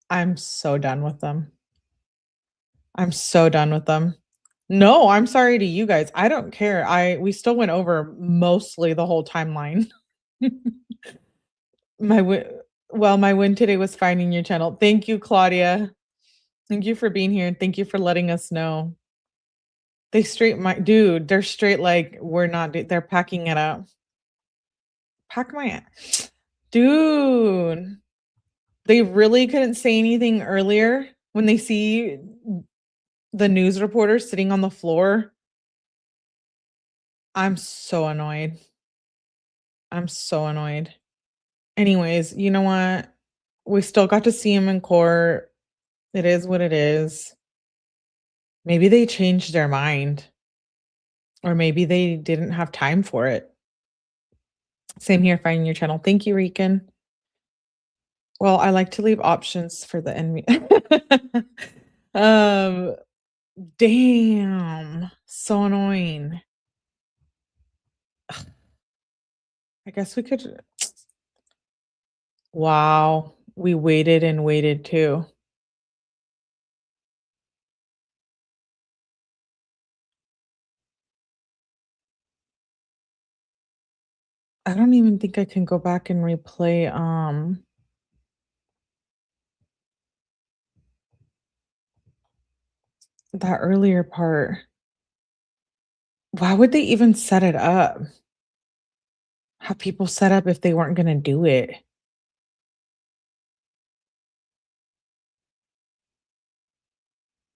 I'm so done with them. I'm so done with them. No, I'm sorry to you guys. I don't care. We still went over mostly the whole timeline. My win today was finding your channel. Thank you, Claudia. Thank you for being here. Thank you for letting us know. They're straight like we're not they're packing it up. Pack my dude. They really couldn't say anything earlier when they see the news reporter sitting on the floor. I'm so annoyed. I'm so annoyed. Anyways, you know what? We still got to see him in court. It is what it is. Maybe they changed their mind. Or maybe they didn't have time for it. Same here, finding your channel. Thank you, Rican. Well, I like to leave options for the enemy. Damn. So annoying. I guess we could. Wow. We waited and waited too. I don't even think I can go back and replay that earlier part. Why would they even set it up? Have people set up if they weren't going to do it?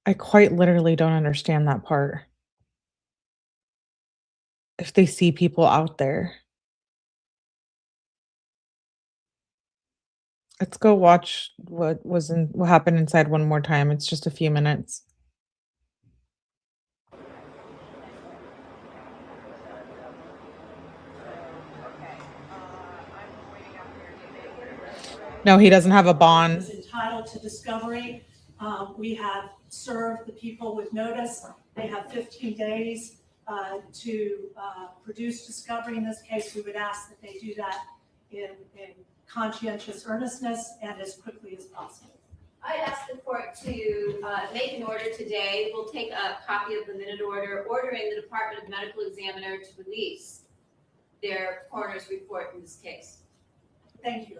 I quite literally don't understand that part. If they see people out there. Let's go watch what happened inside one more time. It's just a few minutes. No, he doesn't have a bond. Is entitled to discovery. We have served the people with notice. They have 15 days to produce discovery. In this case, we would ask that they do that in conscientious earnestness and as quickly as possible. I'd ask the court to make an order today. We'll take a copy of the minute order ordering the Department of Medical Examiner to release their coroner's report in this case. Thank you.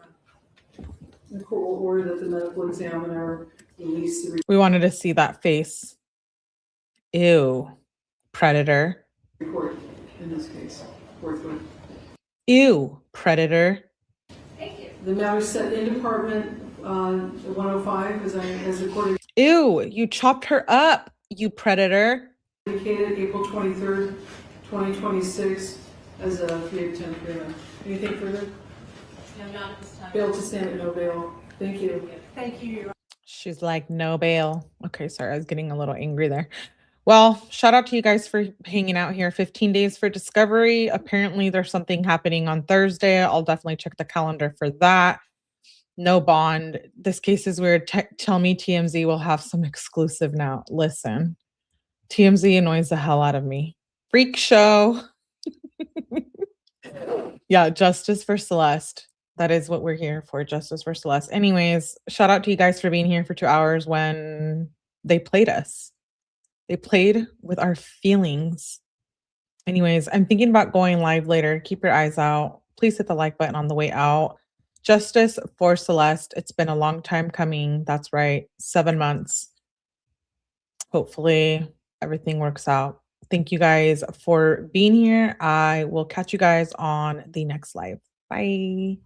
The court will order that the medical examiner release the We wanted to see that face. Ew. Predator. report in this case, forthwith. Ew. Predator. Thank you. The matter set in department 105 as the court Ew. You chopped her up, you predator. indicated April 23rd, 2026 as a 3 of 10 agreement. Anything further? No, not at this time. Bail to stand at no bail. Thank you. Thank you. She's like, no bail. Okay, sorry, I was getting a little angry there. Well, shout out to you guys for hanging out here. 15 days for discovery. Apparently, there's something happening on Thursday. I'll definitely check the calendar for that. No bond. This case is weird. Tell me TMZ will have some exclusive now. Listen, TMZ annoys the hell out of me. Freak show. Yeah, justice for Celeste. That is what we're here for, justice for Celeste. Anyways, shout out to you guys for being here for 2 hours when they played us. They played with our feelings. Anyways, I'm thinking about going live later. Keep your eyes out. Please hit the like button on the way out. Justice for Celeste. It's been a long time coming. That's right. 7 months. Hopefully everything works out. Thank you guys for being here. I will catch you guys on the next live. Bye.